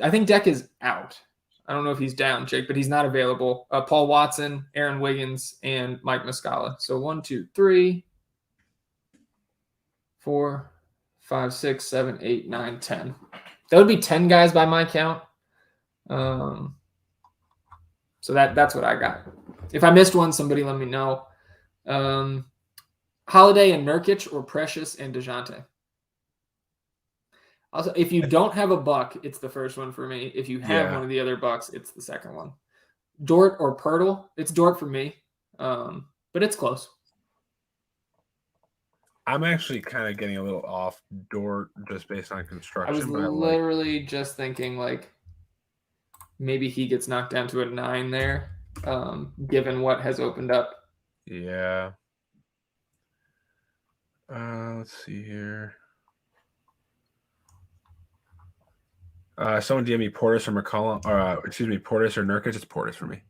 think Deck is out. I don't know if he's down, Jake, but he's not available. Paul Watson, Aaron Wiggins, and Mike Muscala. So 1, 2, 3, 4, 5, 6, 7, 8, 9, 10. That would be 10 guys by my count. So that's what I got. If I missed one, somebody let me know. Holiday and Nurkic or Precious and DeJounte. Also, if you don't have a buck, it's the first one for me. If you have one of the other bucks, it's the second one. Dort or Pirtle? It's Dort for me, but it's close. I'm actually kind of getting a little off Dort just based on construction. I was literally just thinking like maybe he gets knocked down to a 9 there, given what has opened up. Yeah. Let's see here. Someone DM me Portis or McCollum, or Portis or Nurkic. It's Portis for me.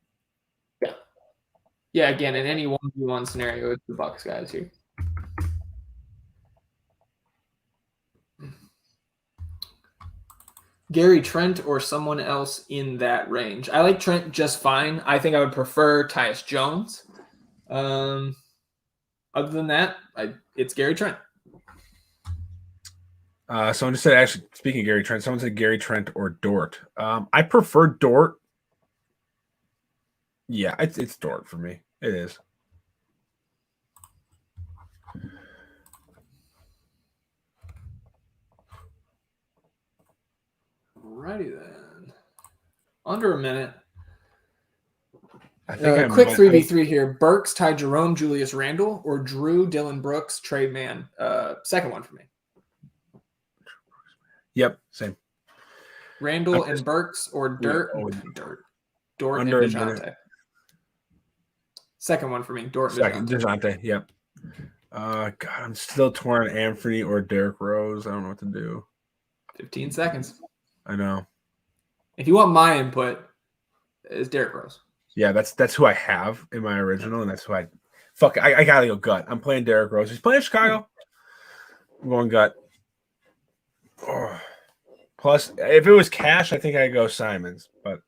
Yeah. Yeah. Again, in any 1v1 scenario, it's the Bucks guys here. Gary Trent or someone else in that range. I like Trent just fine. I think I would prefer Tyus Jones. Other than that, it's Gary Trent. Someone just said, actually, speaking of Gary Trent, someone said Gary Trent or Dort. I prefer Dort. Yeah, it's Dort for me. It is. Alrighty then. Under a minute. I think quick 3v3 here. Burks, Ty Jerome, Julius Randle, or Drew, Dylan Brooks, Trey Mann. Second one for me. Yep, same. Randle and Burks or Dort and DeJounte. Second one for me. Dort and DeJounte. Yep. God, I'm still torn on Anthony or Derrick Rose. I don't know what to do. 15 seconds. I know. If you want my input, it's Derrick Rose. Yeah, that's who I have in my original, and that's who I gotta go gut. I'm playing Derrick Rose. He's playing Chicago. I'm going gut. Oh. Plus, if it was cash, I think I'd go Simons, but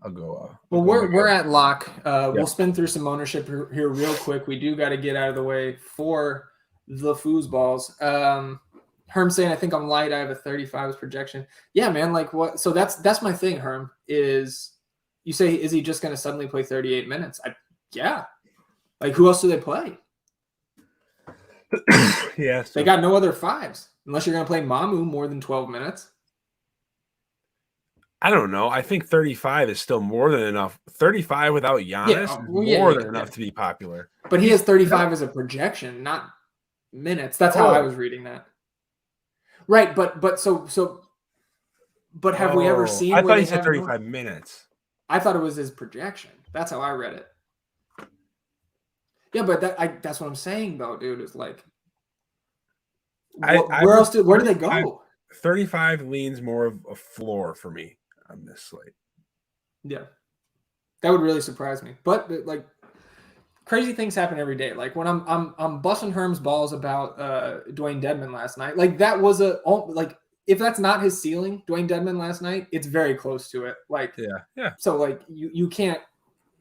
I'll go. Well, we're at lock. We'll spin through some ownership here real quick. We do got to get out of the way for the foosballs. Herm saying, I think I'm light. I have a 35 as projection. Yeah, man. Like what? So that's my thing, Herm, is you say, is he just going to suddenly play 38 minutes? Yeah. Like who else do they play? Yeah. They got no other fives unless you're going to play Mamu more than 12 minutes. I don't know. I think 35 is still more than enough. 35 without Giannis is more than enough to be popular. But he has 35 as a projection, not minutes. That's how I was reading that. Right, but have we ever seen? I thought he said 35 minutes. I thought it was his projection. That's how I read it. Yeah, but that's what I'm saying, though, dude. Is like, where do they go? 35 leans more of a floor for me on this slate. Yeah, that would really surprise me. But like, crazy things happen every day. Like when I'm busting Herm's balls about Dwayne Dedmon last night. Like that was if that's not his ceiling, Dwayne Dedmon last night, it's very close to it. Like yeah. So like you can't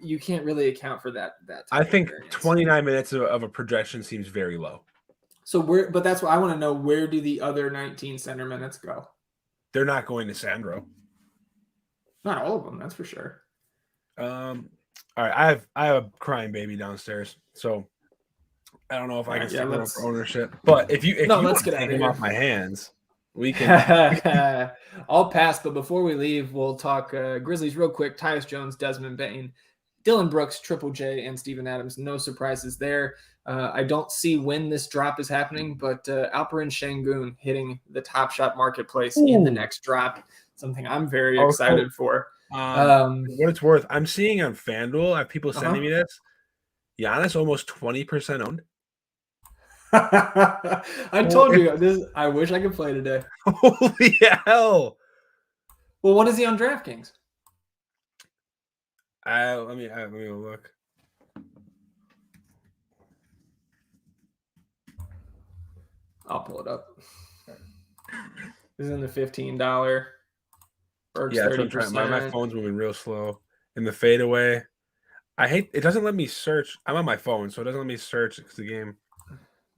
really account for that. I think 29 minutes of a projection seems very low. So but that's what I want to know. Where do the other 19 center minutes go? They're not going to Sandro. Not all of them, that's for sure. All right, I have a crying baby downstairs, so I don't know if I can stick around for ownership. But if you let's get him off my hands, we can. I'll pass. But before we leave, we'll talk Grizzlies real quick. Tyus Jones, Desmond Bane, Dylan Brooks, Triple J, and Steven Adams. No surprises there. I don't see when this drop is happening, but Alperen Şengün hitting the Top Shot marketplace in the next drop. Something I'm very excited for. What it's worth, I'm seeing on FanDuel, I have people sending me this. Giannis almost 20% owned. I told you this. I wish I could play today. Holy hell! Well, what is he on DraftKings? Let me look. I'll pull it up. This is in the $15. Yeah, my phone's moving real slow. In the fadeaway, I hate it. Doesn't let me search. I'm on my phone, so it doesn't let me search because the game.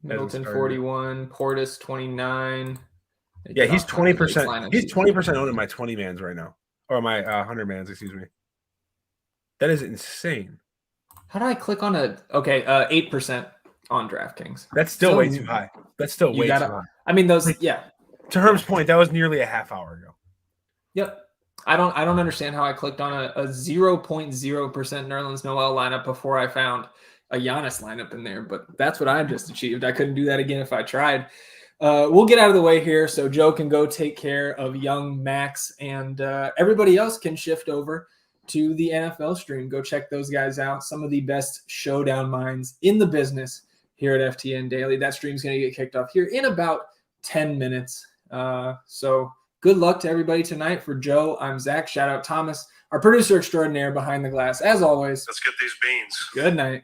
Middleton 41, Portis 29. Yeah, he's 20%. He's 20% owned in my 20 mans right now, or my 100 mans. Excuse me. That is insane. How do I click on 8% on DraftKings? That's still way too high. That's still way too high. I mean, those. Yeah. To Herm's point, that was nearly a half hour ago. Yep. I don't understand how I clicked on a 0.0% Nerlens Noel lineup before I found a Giannis lineup in there, but that's what I just achieved. I couldn't do that again if I tried. We'll get out of the way here so Joe can go take care of young Max, and everybody else can shift over to the NFL stream. Go check those guys out. Some of the best showdown minds in the business here at FTN Daily. That stream's going to get kicked off here in about 10 minutes. So good luck to everybody tonight. For Joe, I'm Zach. Shout out Thomas, our producer extraordinaire behind the glass. As always, let's get these beans. Good night.